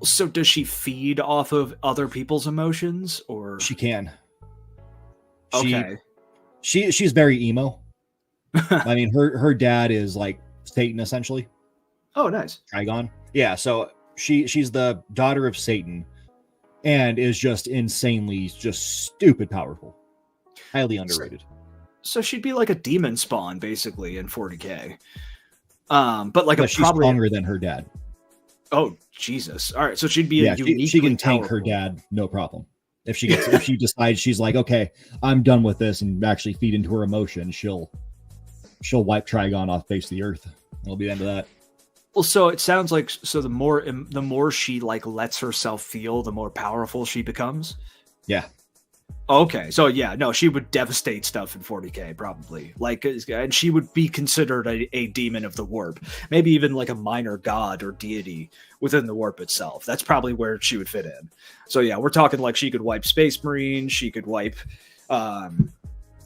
So does she feed off of other people's emotions, or she can? Okay. She's very emo. I mean, her dad is like Satan, essentially. Oh, nice. Trigon. Yeah, so she's the daughter of Satan and is just insanely, just stupid powerful. Highly underrated. So she'd be like a demon spawn, basically, in 40k. But she's stronger than her dad. Oh, Jesus. All right, so she'd be a uniquely she can tank powerful. her dad, no problem. If she decides she's like, okay, I'm done with this, and actually feed into her emotion, she'll wipe Trigon off face of the earth. It'll be the end of that. Well, so it sounds like the more she like lets herself feel, the more powerful she becomes. Yeah. Okay, so yeah, no, she would devastate stuff in 40k probably. Like, and she would be considered a demon of the warp, maybe even like a minor god or deity within the warp itself. That's probably where she would fit in. So yeah, we're talking like she could wipe Space Marines, she could wipe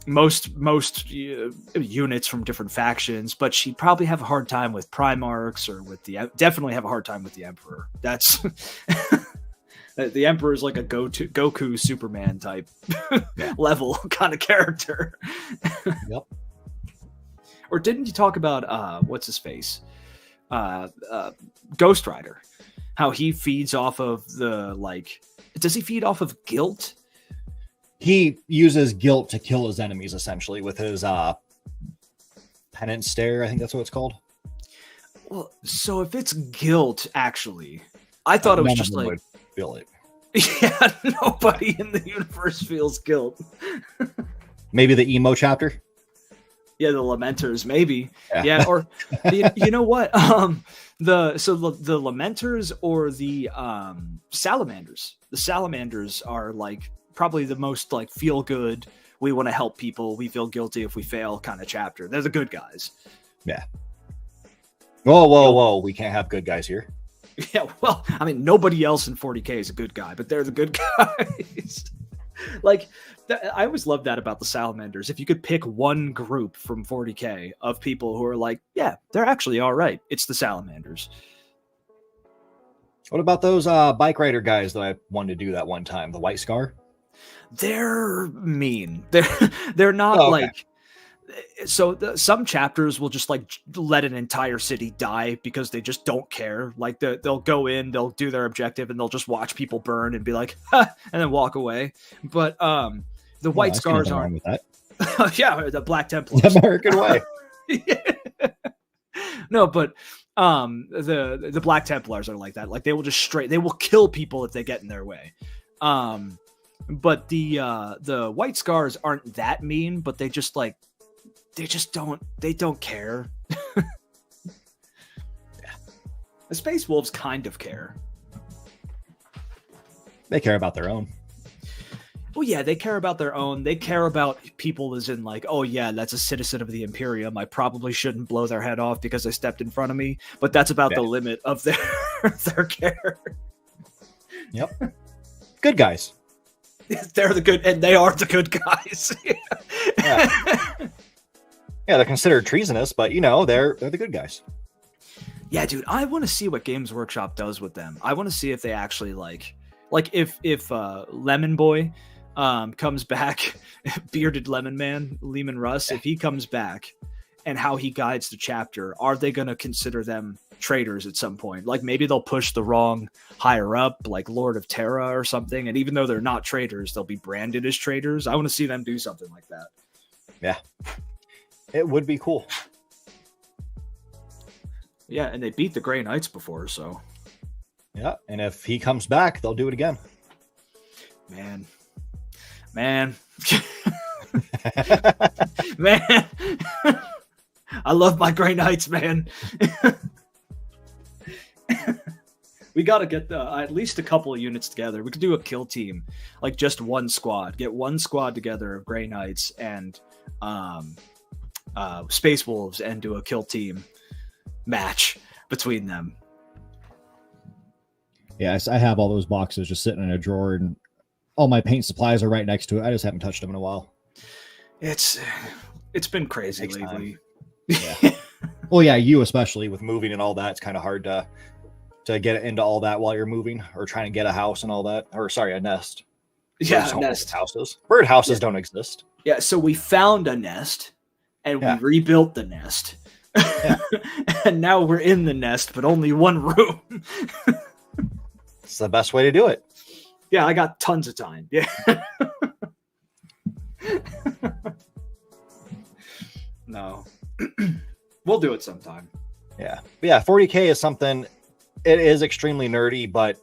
most units from different factions, but she'd probably have a hard time with Primarchs or with definitely have a hard time with the Emperor. That's the Emperor is like a Goku Superman type level kind of character. Yep. Or didn't you talk about what's his face? Ghost Rider. How he feeds off of does he feed off of guilt? He uses guilt to kill his enemies, essentially, with his penance stare. I think that's what it's called. Well, so if it's guilt, actually, I thought it was just like feel it. Yeah, nobody in the universe feels guilt. Maybe the emo chapter. Yeah, the Lamenters, maybe. Yeah, or you know what? The Lamenters or the Salamanders. The Salamanders are like probably the most like feel good. We want to help people. We feel guilty if we fail kind of chapter. They're the good guys. Yeah. Whoa! We can't have good guys here. Yeah, well, I mean, nobody else in 40k is a good guy, but they're the good guys. Like, I always loved that about the Salamanders. If you could pick one group from 40k of people who are like, yeah, they're actually all right, it's the Salamanders. What about those bike rider guys that I wanted to do that one time? The White Scar? They're mean. They're not like... So some chapters will just like let an entire city die because they just don't care. Like they'll go in, they'll do their objective, and they'll just watch people burn and be like, ha, and then walk away. But the White Scars aren't. With that. Yeah, the Black Templars. The American way. Yeah. No, but the Black Templars are like that. Like they will just they will kill people if they get in their way. But the White Scars aren't that mean, but they don't care. Yeah. The Space Wolves kind of care. They care about their own. Well, yeah, they care about their own. They care about people as in like, oh yeah, that's a citizen of the Imperium. I probably shouldn't blow their head off because they stepped in front of me. But that's about the limit of their care. Yep. Good guys. They're the good, and they are the good guys. Yeah. Yeah, they're considered treasonous, but they're the good guys. Yeah, dude, I want to see what Games Workshop does with them. I want to see if they actually like if Lemon Boy comes back, bearded Lemon Man, Lehman Russ, if he comes back and how he guides the chapter, are they going to consider them traitors at some point? Like maybe they'll push the wrong higher up, like Lord of Terra or something, and even though they're not traitors, they'll be branded as traitors. I want to see them do something like that. Yeah. It would be cool. Yeah, and they beat the Grey Knights before, so. Yeah, and if he comes back, they'll do it again. Man. Man. Man. I love my Grey Knights, man. We got to get at least a couple of units together. We could do a kill team, like just one squad. Get one squad together of Grey Knights and Space Wolves and do a kill team match between them. Yeah, I have all those boxes just sitting in a drawer, and all my paint supplies are right next to it. I just haven't touched them in a while. It's been crazy lately. Yeah. Well, yeah, you especially with moving and all that. It's kind of hard to get into all that while you're moving or trying to get a house and all that. Or sorry, a nest. Yeah, nest houses. Bird houses don't exist. Yeah, so we found a nest and we rebuilt the nest. Yeah. And now we're in the nest, but only one room. It's the best way to do it. Yeah, I got tons of time. Yeah. No. We'll do it sometime. Yeah. But yeah, 40K is something, it is extremely nerdy, but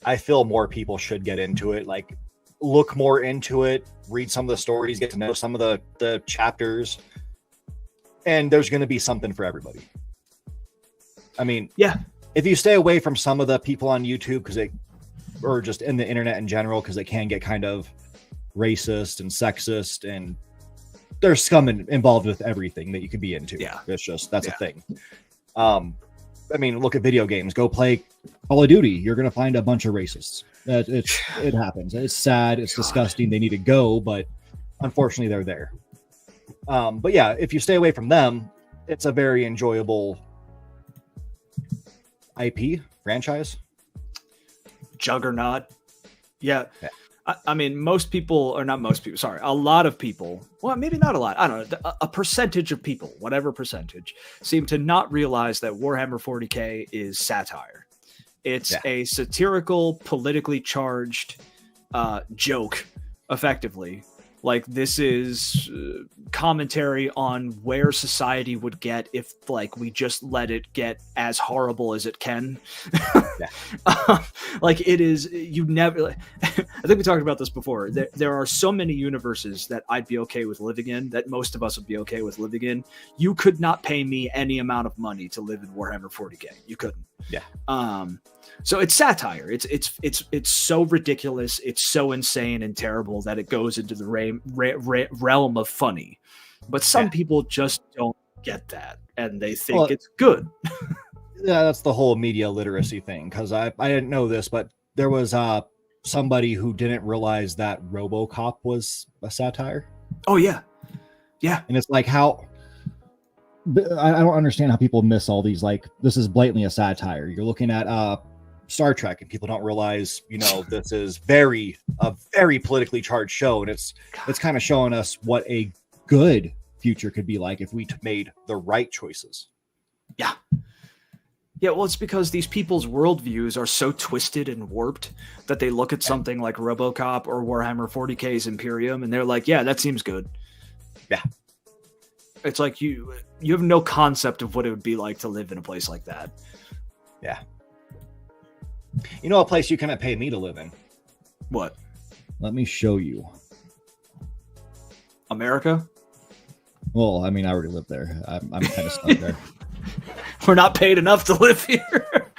I feel more people should get into it. Like, look more into it, read some of the stories, get to know some of the chapters, and there's going to be something for everybody. I mean, yeah, if you stay away from some of the people on YouTube or just in the internet in general, because they can get kind of racist and sexist, and there's scum involved with everything that you could be into. Yeah, it's just that's a thing. I mean, look at video games. Go play Call of Duty. You're going to find a bunch of racists. It happens. It's sad. It's disgusting. They need to go, but unfortunately, they're there. But yeah, if you stay away from them, it's a very enjoyable IP franchise. Juggernaut. Yeah. I mean, most people, or not most people, sorry, a lot of people, well, maybe not a lot, I don't know, a percentage of people, whatever percentage, seem to not realize that Warhammer 40k is satire. It's a satirical, politically charged joke, effectively. Like, this is commentary on where society would get if, like, we just let it get as horrible as it can. Like, it is, you never, I think we talked about this before. There are so many universes that I'd be okay with living in, that most of us would be okay with living in. You could not pay me any amount of money to live in Warhammer 40k. You couldn't. Yeah. So it's satire. It's so ridiculous. It's so insane and terrible that it goes into the realm of funny. But some people just don't get that, and they think it's good. Yeah, that's the whole media literacy thing. Because I didn't know this, but there was somebody who didn't realize that RoboCop was a satire. Oh yeah, yeah. And it's like, how I don't understand how people miss all these. Like, this is blatantly a satire. You're looking at Star Trek, and people don't realize, this is a very politically charged show, and it's kind of showing us what a good future could be like if we made the right choices. Yeah. Yeah, well, it's because these people's worldviews are so twisted and warped that they look at something like RoboCop or Warhammer 40k's Imperium, and they're like, yeah, that seems good. Yeah. It's like you have no concept of what it would be like to live in a place like that. Yeah. You know a place you cannot pay me to live in? What? Let me show you. America? Well, I mean, I already live there. I'm kind of stuck there. We're not paid enough to live here.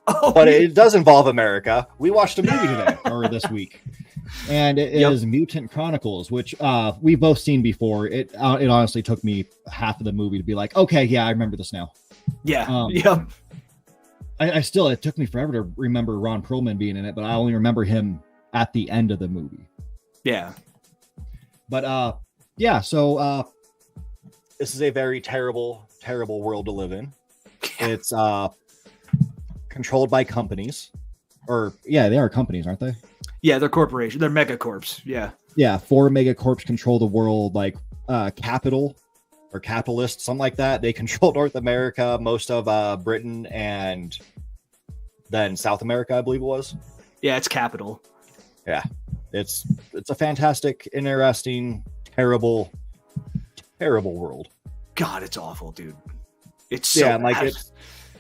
But it does involve America. We watched a movie today, or this week. And it is Mutant Chronicles, which we've both seen before. It honestly took me half of the movie to be like, okay, yeah, I remember this now. Yeah. It took me forever to remember Ron Perlman being in it, but I only remember him at the end of the movie. Yeah. But so this is a very terrible, terrible world to live in. It's controlled by companies. They are companies, aren't they? Yeah, they're corporations. They're megacorps. Yeah. Yeah, 4 megacorps control the world, like capital or capitalists, something like that. They control North America, most of Britain, and then South America, I believe it was. Yeah, it's capital. Yeah. It's a fantastic, interesting, terrible world. God, it's awful, dude. It's so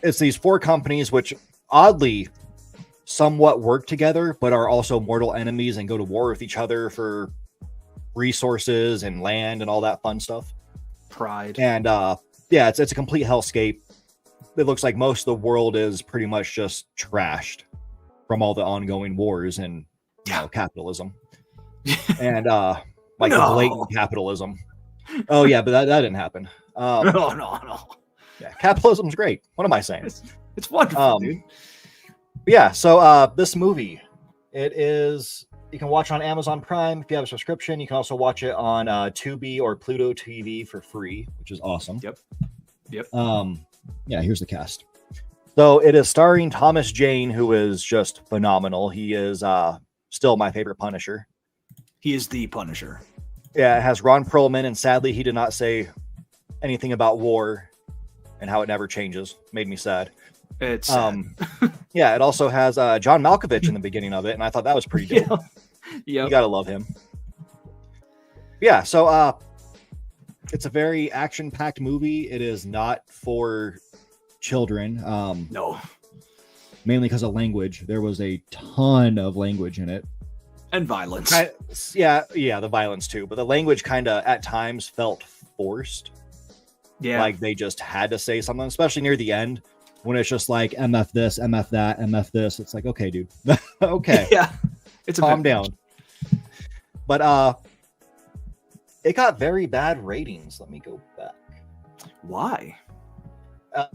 it's these 4 companies, which oddly somewhat work together, but are also mortal enemies and go to war with each other for resources and land and all that fun stuff. Pride. And yeah, it's a complete hellscape. It looks like most of the world is pretty much just trashed from all the ongoing wars and capitalism. And like the blatant capitalism. Oh yeah, but that didn't happen. No. Yeah, capitalism's great. What am I saying? It's wonderful, dude. Yeah, so this movie, you can watch it on Amazon Prime if you have a subscription. You can also watch it on Tubi or Pluto TV for free, which is awesome. Yep. Yeah, here's the cast. So it is starring Thomas Jane, who is just phenomenal. He is still my favorite Punisher. He is the Punisher. Yeah, it has Ron Perlman, and sadly, he did not say anything about war and how it never changes. Made me sad. It's sad. Yeah, it also has John Malkovich in the beginning of it, and I thought that was pretty dope. Yeah, you gotta love him. Yeah, so it's a very action-packed movie. It is not for children. No, mainly because of language. There was a ton of language in it. And violence. Yeah, the violence too. But the language kind of at times felt forced. Yeah. Like they just had to say something, especially near the end when it's just like MF this, MF that, MF this. It's like, okay, dude. Okay. Yeah. It's calm down. But it got very bad ratings. Let me go back. Why?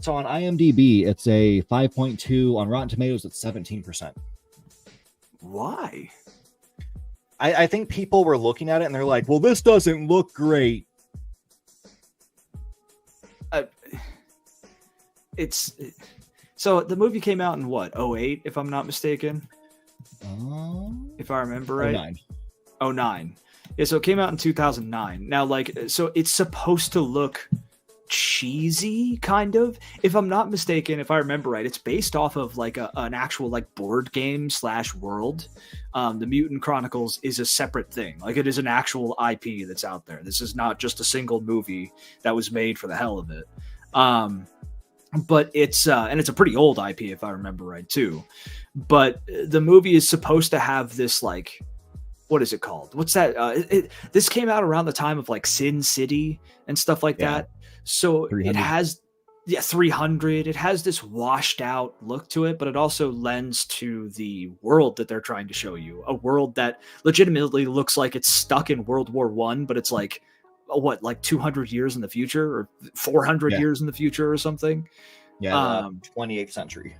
So on IMDb, it's a 5.2. On Rotten Tomatoes, it's 17%. Why? I think people were looking at it and they're like, well, this doesn't look great. So the movie came out in what, 08, if I'm not mistaken? If I remember right. 09. Yeah, so it came out in 2009. Now, so it's supposed to look cheesy, kind of. If I'm not mistaken, if I remember right, it's based off of an actual board game / world. The Mutant Chronicles is a separate thing. It is an actual IP that's out there. This is not just a single movie that was made for the hell of it. But it's and it's a pretty old IP if I remember right too. But the movie is supposed to have this what is it called? What's that? This came out around the time of Sin City and stuff like that. So 300. It has 300. It has this washed out look to it, but it also lends to the world that they're trying to show you. A world that legitimately looks like it's stuck in World War I, but it's 200 years in the future or 400 years in the future or something. Yeah, 28th century.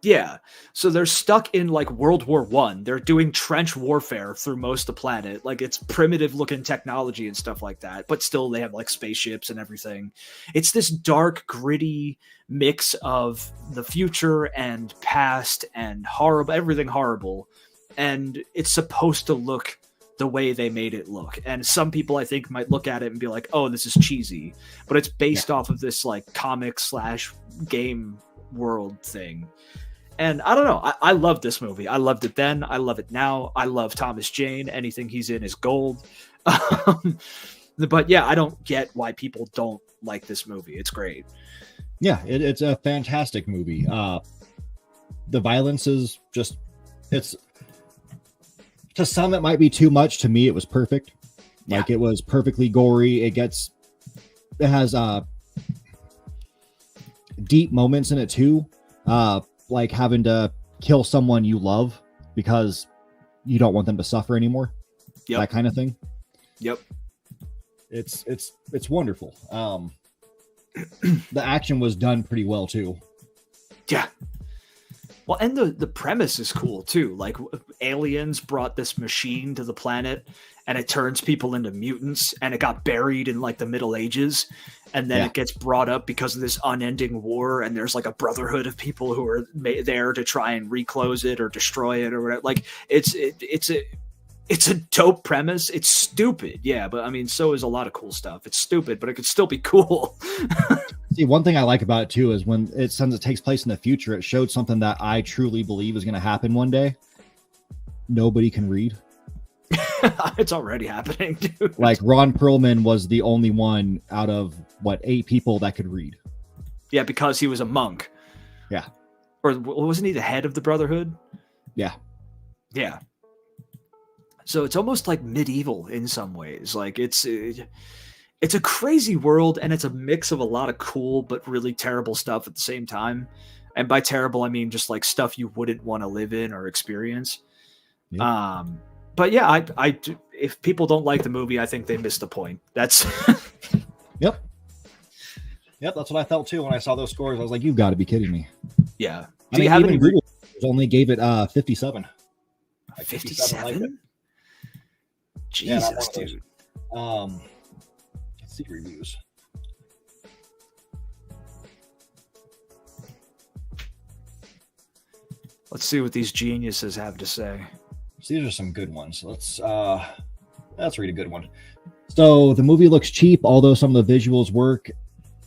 Yeah, so they're stuck in World War I. They're doing trench warfare through most of the planet. It's primitive looking technology and stuff like that, but still they have spaceships and everything. It's this dark, gritty mix of the future and past and horrible, everything horrible. And it's supposed to look the way they made it look. And some people I think might look at it and be like, oh, this is cheesy, but it's based off of this comic / game world thing. And I don't know. I love this movie. I loved it then. I love it now. I love Thomas Jane. Anything he's in is gold. But yeah, I don't get why people don't like this movie. It's great. Yeah, it's a fantastic movie. The violence is just, it's, to some it might be too much. To me, it was perfect. It was perfectly gory. It has deep moments in it too. Having to kill someone you love because you don't want them to suffer anymore. Yep. That kind of thing. Yep. It's wonderful. The action was done pretty well too. Yeah. Well, and the premise is cool too. Aliens brought this machine to the planet and it turns people into mutants, and it got buried in the Middle Ages. And then it gets brought up because of this unending war, and there's a brotherhood of people who are there to try and reclose it or destroy it or whatever. It's a dope premise. It's stupid, yeah, but I mean, so is a lot of cool stuff. It's stupid, but it could still be cool. See, one thing I like about it too is since it takes place in the future, it showed something that I truly believe is going to happen one day. Nobody can read. It's already happening, dude. Ron Perlman was the only one out of 8 people that could read. Yeah, because he was a monk. Yeah. or wasn't he the head of the Brotherhood? Yeah. Yeah. So it's almost like medieval in some ways. Like it's a crazy world, and it's a mix of a lot of cool but really terrible stuff at the same time. And by terrible, I mean just like stuff you wouldn't want to live in or experience. Yep. But yeah, if people don't like the movie, I think they missed the point. That's Yep. That's what I felt too when I saw those scores. I was like, "You've got to be kidding me!" Yeah. I mean, even Google only gave it 57. 57? Jesus, dude. Let's see reviews. Let's see what these geniuses have to say. So these are some good ones. Let's read a good one. So the movie looks cheap, although some of the visuals work.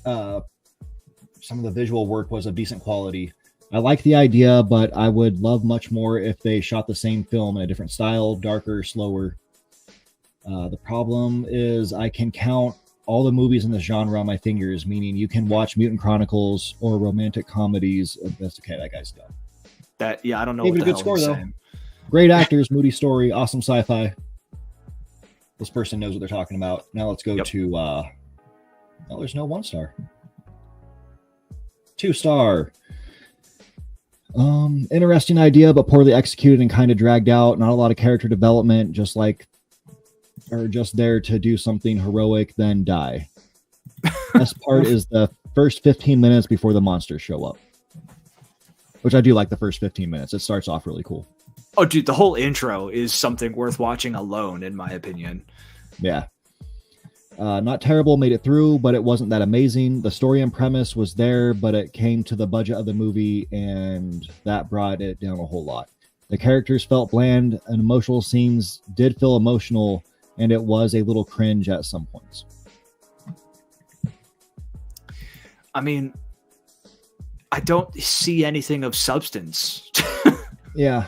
Some of the visual work was of decent quality. I like the idea, but I would love much more if they shot the same film in a different style, darker, slower. The problem is I can count all the movies in this genre on my fingers, meaning you can watch Mutant Chronicles or romantic comedies. That's okay. That guy's done. I don't know Gave what it the a good hell score, he's though. saying. Great actors, moody story, awesome sci-fi. This person knows what they're talking about. Now let's go to... no, there's no 1-star. 2-star. Interesting idea, but poorly executed and kind of dragged out. Not a lot of character development, just there to do something heroic, then die. Best part is the first 15 minutes before the monsters show up. Which I do like the first 15 minutes. It starts off really cool. Oh, dude, the whole intro is something worth watching alone, in my opinion. Yeah. Not terrible, made it through, but it wasn't that amazing. The story and premise was there, but it came to the budget of the movie, and that brought it down a whole lot. The characters felt bland, and emotional scenes did feel emotional, and it was a little cringe at some points. I mean, I don't see anything of substance. Yeah.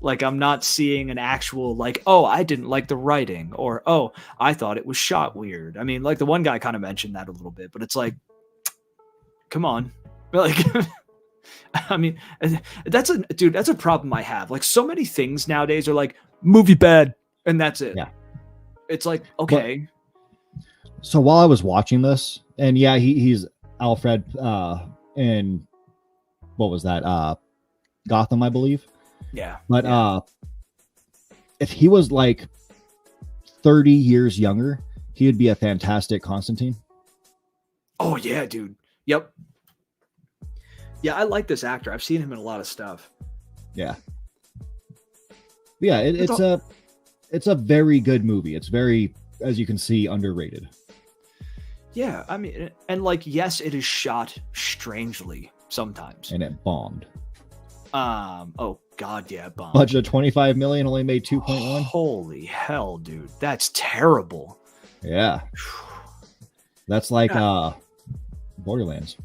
Like, I'm not seeing an actual, like, oh, I didn't like the writing, or, oh, I thought it was shot weird. I mean, like, the one guy kind of mentioned that a little bit, but it's like, come on. Like, I mean, that's a problem I have. Like, so many things nowadays are like, movie bad, and that's it. Yeah. It's like, okay. So while I was watching this, and yeah, he's Alfred in, what was that? Gotham, I believe. Yeah. But if he was like 30 years younger, he would be a fantastic Constantine. Oh, yeah, dude. Yep. Yeah, I like this actor. I've seen him in a lot of stuff. Yeah. Yeah, it's a very good movie. It's very, as you can see, underrated. Yeah, I mean, and like, yes, it is shot strangely sometimes. And it bombed. Oh God, yeah, bombed. Budget of 25 million, only made 2.1. Holy hell, dude. That's terrible. Yeah. That's like Borderlands.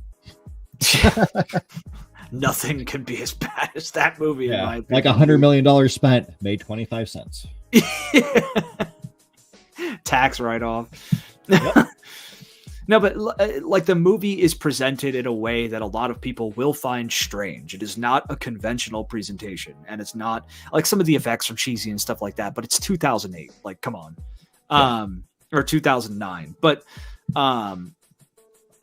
Nothing can be as bad as that movie. Yeah, in my opinion. like $100 million spent, made 25 cents. Tax write-off. Yep. No, but like, the movie is presented in a way that a lot of people will find strange. It is not a conventional presentation, and it's not like some of the effects are cheesy and stuff like that, but it's 2008. Like, come on. Or 2009. But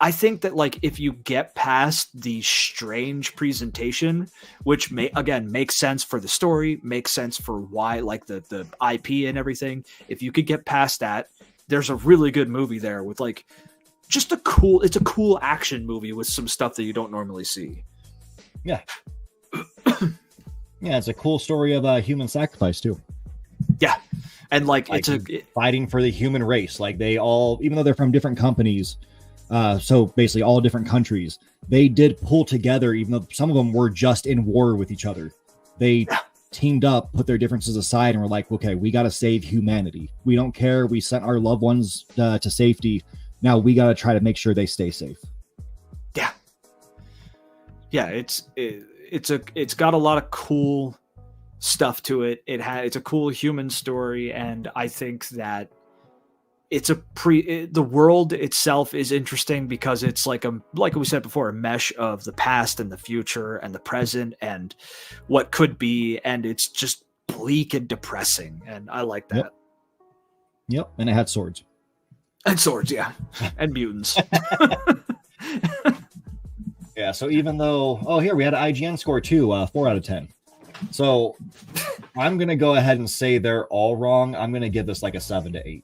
I think that, like, if you get past the strange presentation, which makes sense for the story, makes sense for why, like, the IP and everything, if you could get past that, there's a really good movie there with, like, just it's a cool action movie with some stuff that you don't normally see. Yeah. Yeah, it's a cool story of human sacrifice too. Yeah. And like it's fighting for the human race. Like, they all, even though they're from different companies, so basically all different countries, they did pull together, even though some of them were just in war with each other. They teamed up, put their differences aside, and were like, okay, we got to save humanity. We don't care. We sent our loved ones to safety. Now we got to try to make sure they stay safe. Yeah. Yeah. It's got a lot of cool stuff to it. It's a cool human story. And I think that it's the world itself is interesting because it's like we said before, a mesh of the past and the future and the present and what could be, and it's just bleak and depressing, and I like that. Yep, and it had swords. And swords, yeah. And mutants. Yeah, so even though here we had an IGN score too, 4 out of 10. So I'm gonna go ahead and say they're all wrong. I'm gonna give this like a 7 to 8.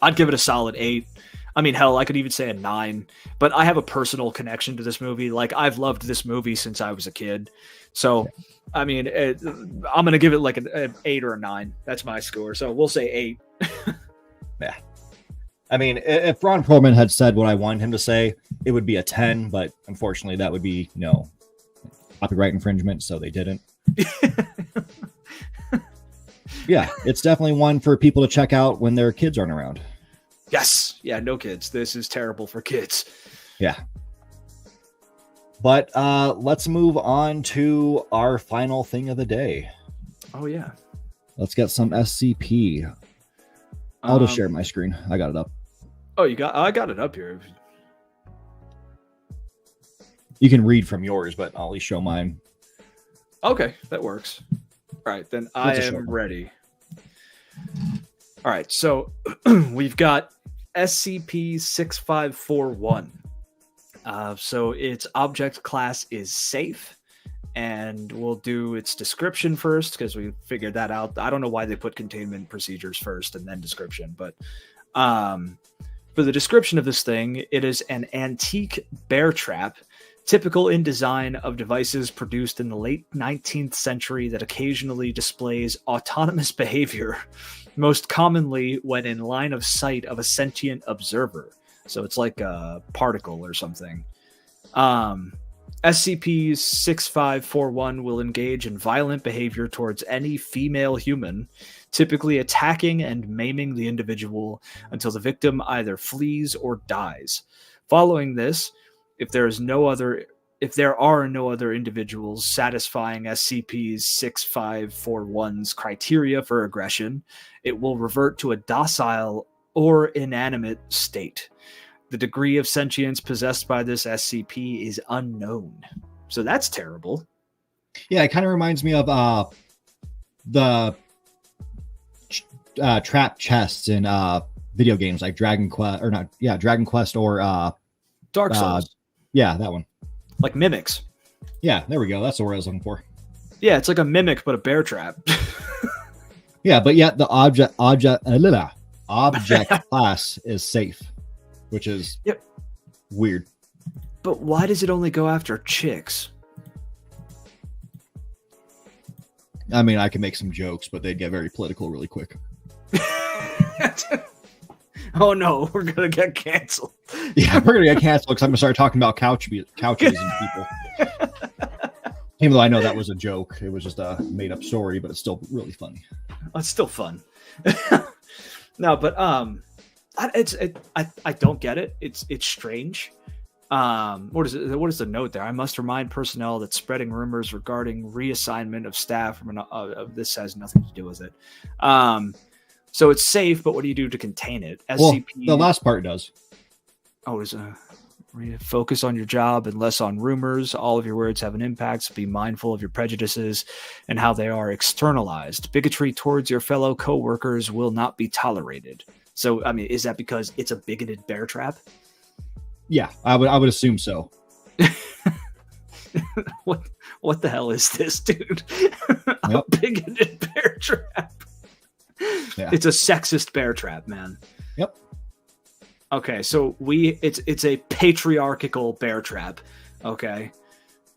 I'd give it a solid 8. I mean, hell, I could even say a 9. But I have a personal connection to this movie. Like, I've loved this movie since I was a kid. So, I mean, I'm going to give it like an 8 or a 9. That's my score. So we'll say 8. Yeah. I mean, if Ron Perlman had said what I wanted him to say, it would be a 10. But unfortunately, that would be, copyright infringement. So they didn't. Yeah, it's definitely one for people to check out when their kids aren't around. Yes. Yeah, no kids. This is terrible for kids. Yeah. But let's move on to our final thing of the day. Oh, yeah. Let's get some SCP. I'll just share my screen. I got it up. Oh, I got it up here. You can read from yours, but I'll at least show mine. Okay, that works. All right, then I am ready. All right, so we've got SCP-6541. So its object class is safe, and we'll do its description first because we figured that out. I don't know why they put containment procedures first and then description, but for the description of this thing, it is an antique bear trap, typical in design of devices produced in the late 19th century that occasionally displays autonomous behavior, most commonly when in line of sight of a sentient observer. So it's like a particle or something. SCP-6541 will engage in violent behavior towards any female human, typically attacking and maiming the individual until the victim either flees or dies. Following this, if there are no other individuals satisfying SCP-6541's criteria for aggression, it will revert to a docile or inanimate state. The degree of sentience possessed by this SCP is unknown. So that's terrible. Yeah, it kind of reminds me of the trap chests in video games like Dragon Quest or Dark Souls. Yeah, that one. Like mimics. Yeah, there we go. That's the word I was looking for. Yeah, it's like a mimic, but a bear trap. Yeah, but yet the object class is safe, which is weird. But why does it only go after chicks? I mean, I can make some jokes, but they'd get very political really quick. Oh no, we're gonna get canceled. Yeah, we're gonna get canceled because I'm gonna start talking about couches and people. Even though I know that was a joke, it was just a made-up story, but it's still really funny. Oh, it's still fun. No, but I don't get it. It's strange. What is it? What is the note there? I must remind personnel that spreading rumors regarding reassignment of staff from this has nothing to do with it. So it's safe, but what do you do to contain it? SCP, the last part does. Oh, is focus on your job and less on rumors. All of your words have an impact, so be mindful of your prejudices and how they are externalized. Bigotry towards your fellow co-workers will not be tolerated. So, I mean, is that because it's a bigoted bear trap? Yeah, I would assume so. What the hell is this, dude? A bigoted bear trap. Yeah. It's a sexist bear trap, man. Yep. Okay, so it's a patriarchal bear trap. Okay,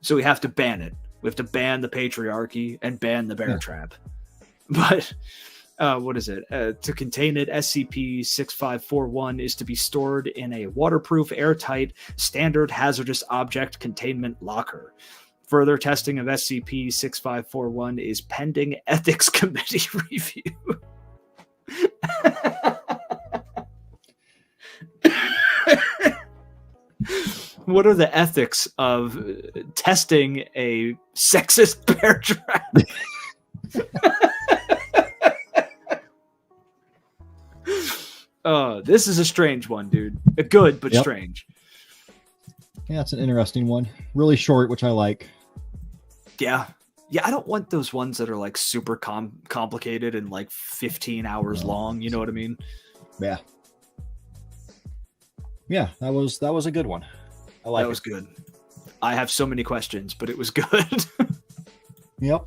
so we have to ban it. We have to ban the patriarchy and ban the bear trap. But what is it? To contain it, SCP-6541 is to be stored in a waterproof, airtight, standard hazardous object containment locker. Further testing of SCP-6541 is pending ethics committee review. What are the ethics of testing a sexist bear trap? This is a strange one, dude. Good, but strange. Yeah, it's an interesting one. Really short, which I like. Yeah. Yeah, I don't want those ones that are like super complicated and like 15 hours long. You know what I mean? Yeah. Yeah, that was a good one. I like it. That was good. I have so many questions, but it was good. Yep.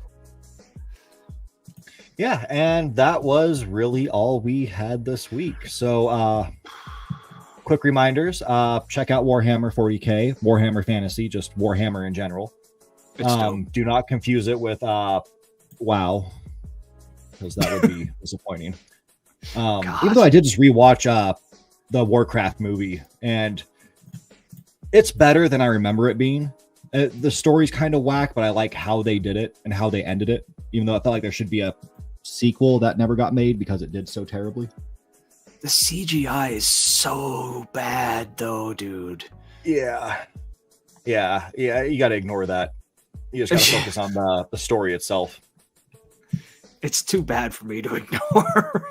Yeah, and that was really all we had this week. So, quick reminders: check out Warhammer 40k, Warhammer Fantasy, just Warhammer in general. Do not confuse it with WoW, because that would be disappointing. Even though I did just rewatch the Warcraft movie, and it's better than I remember it being. The story's kind of whack, but I like how they did it and how they ended it, even though I felt like there should be a sequel that never got made because it did so terribly. The CGI is so bad, though, dude. Yeah. You got to ignore that. You just got to focus on the story itself. It's too bad for me to ignore.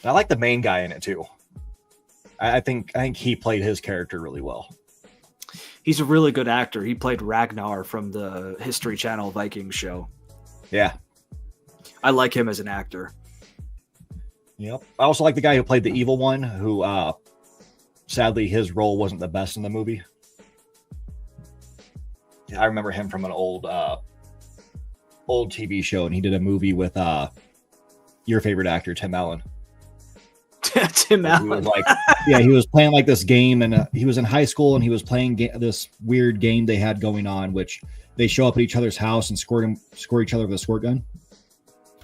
I like the main guy in it too. I think he played his character really well. He's a really good actor. He played Ragnar from the History Channel Vikings show. Yeah. I like him as an actor. Yep. I also like the guy who played the evil one, who sadly his role wasn't the best in the movie. I remember him from an old TV show, and he did a movie with your favorite actor, Tim Allen. Tim Allen. He was playing like this game, and he was in high school, and he was playing this weird game they had going on, which they show up at each other's house and score each other with a squirt gun.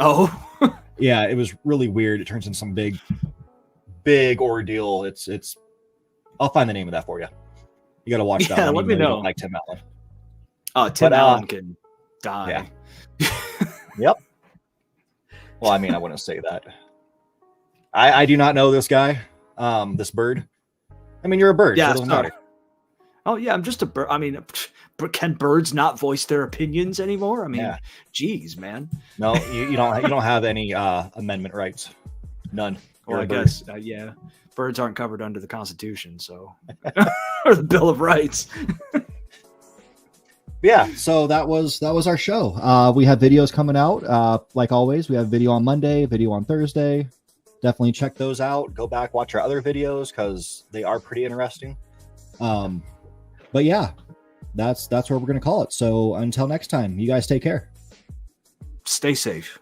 Oh, yeah, it was really weird. It turns into some big ordeal. It's. I'll find the name of that for you. You got to watch that. Yeah, let me know. Like Tim Allen. Oh, Tim Allen can die. Yeah. Yep. Well, I mean, I wouldn't say that. I do not know this guy, this bird. I mean, you're a bird. Yeah, so it doesn't matter. Oh, yeah, I'm just a bird. I mean, can birds not voice their opinions anymore? I mean, geez, man. No, you don't have any amendment rights. None. Or I guess, yeah, birds aren't covered under the Constitution, so or the Bill of Rights. Yeah, so that was our show. We have videos coming out. Like always, we have video on Monday, video on Thursday. Definitely check those out. Go back, watch our other videos because they are pretty interesting. But yeah, that's where we're gonna call it. So until next time, you guys take care. Stay safe.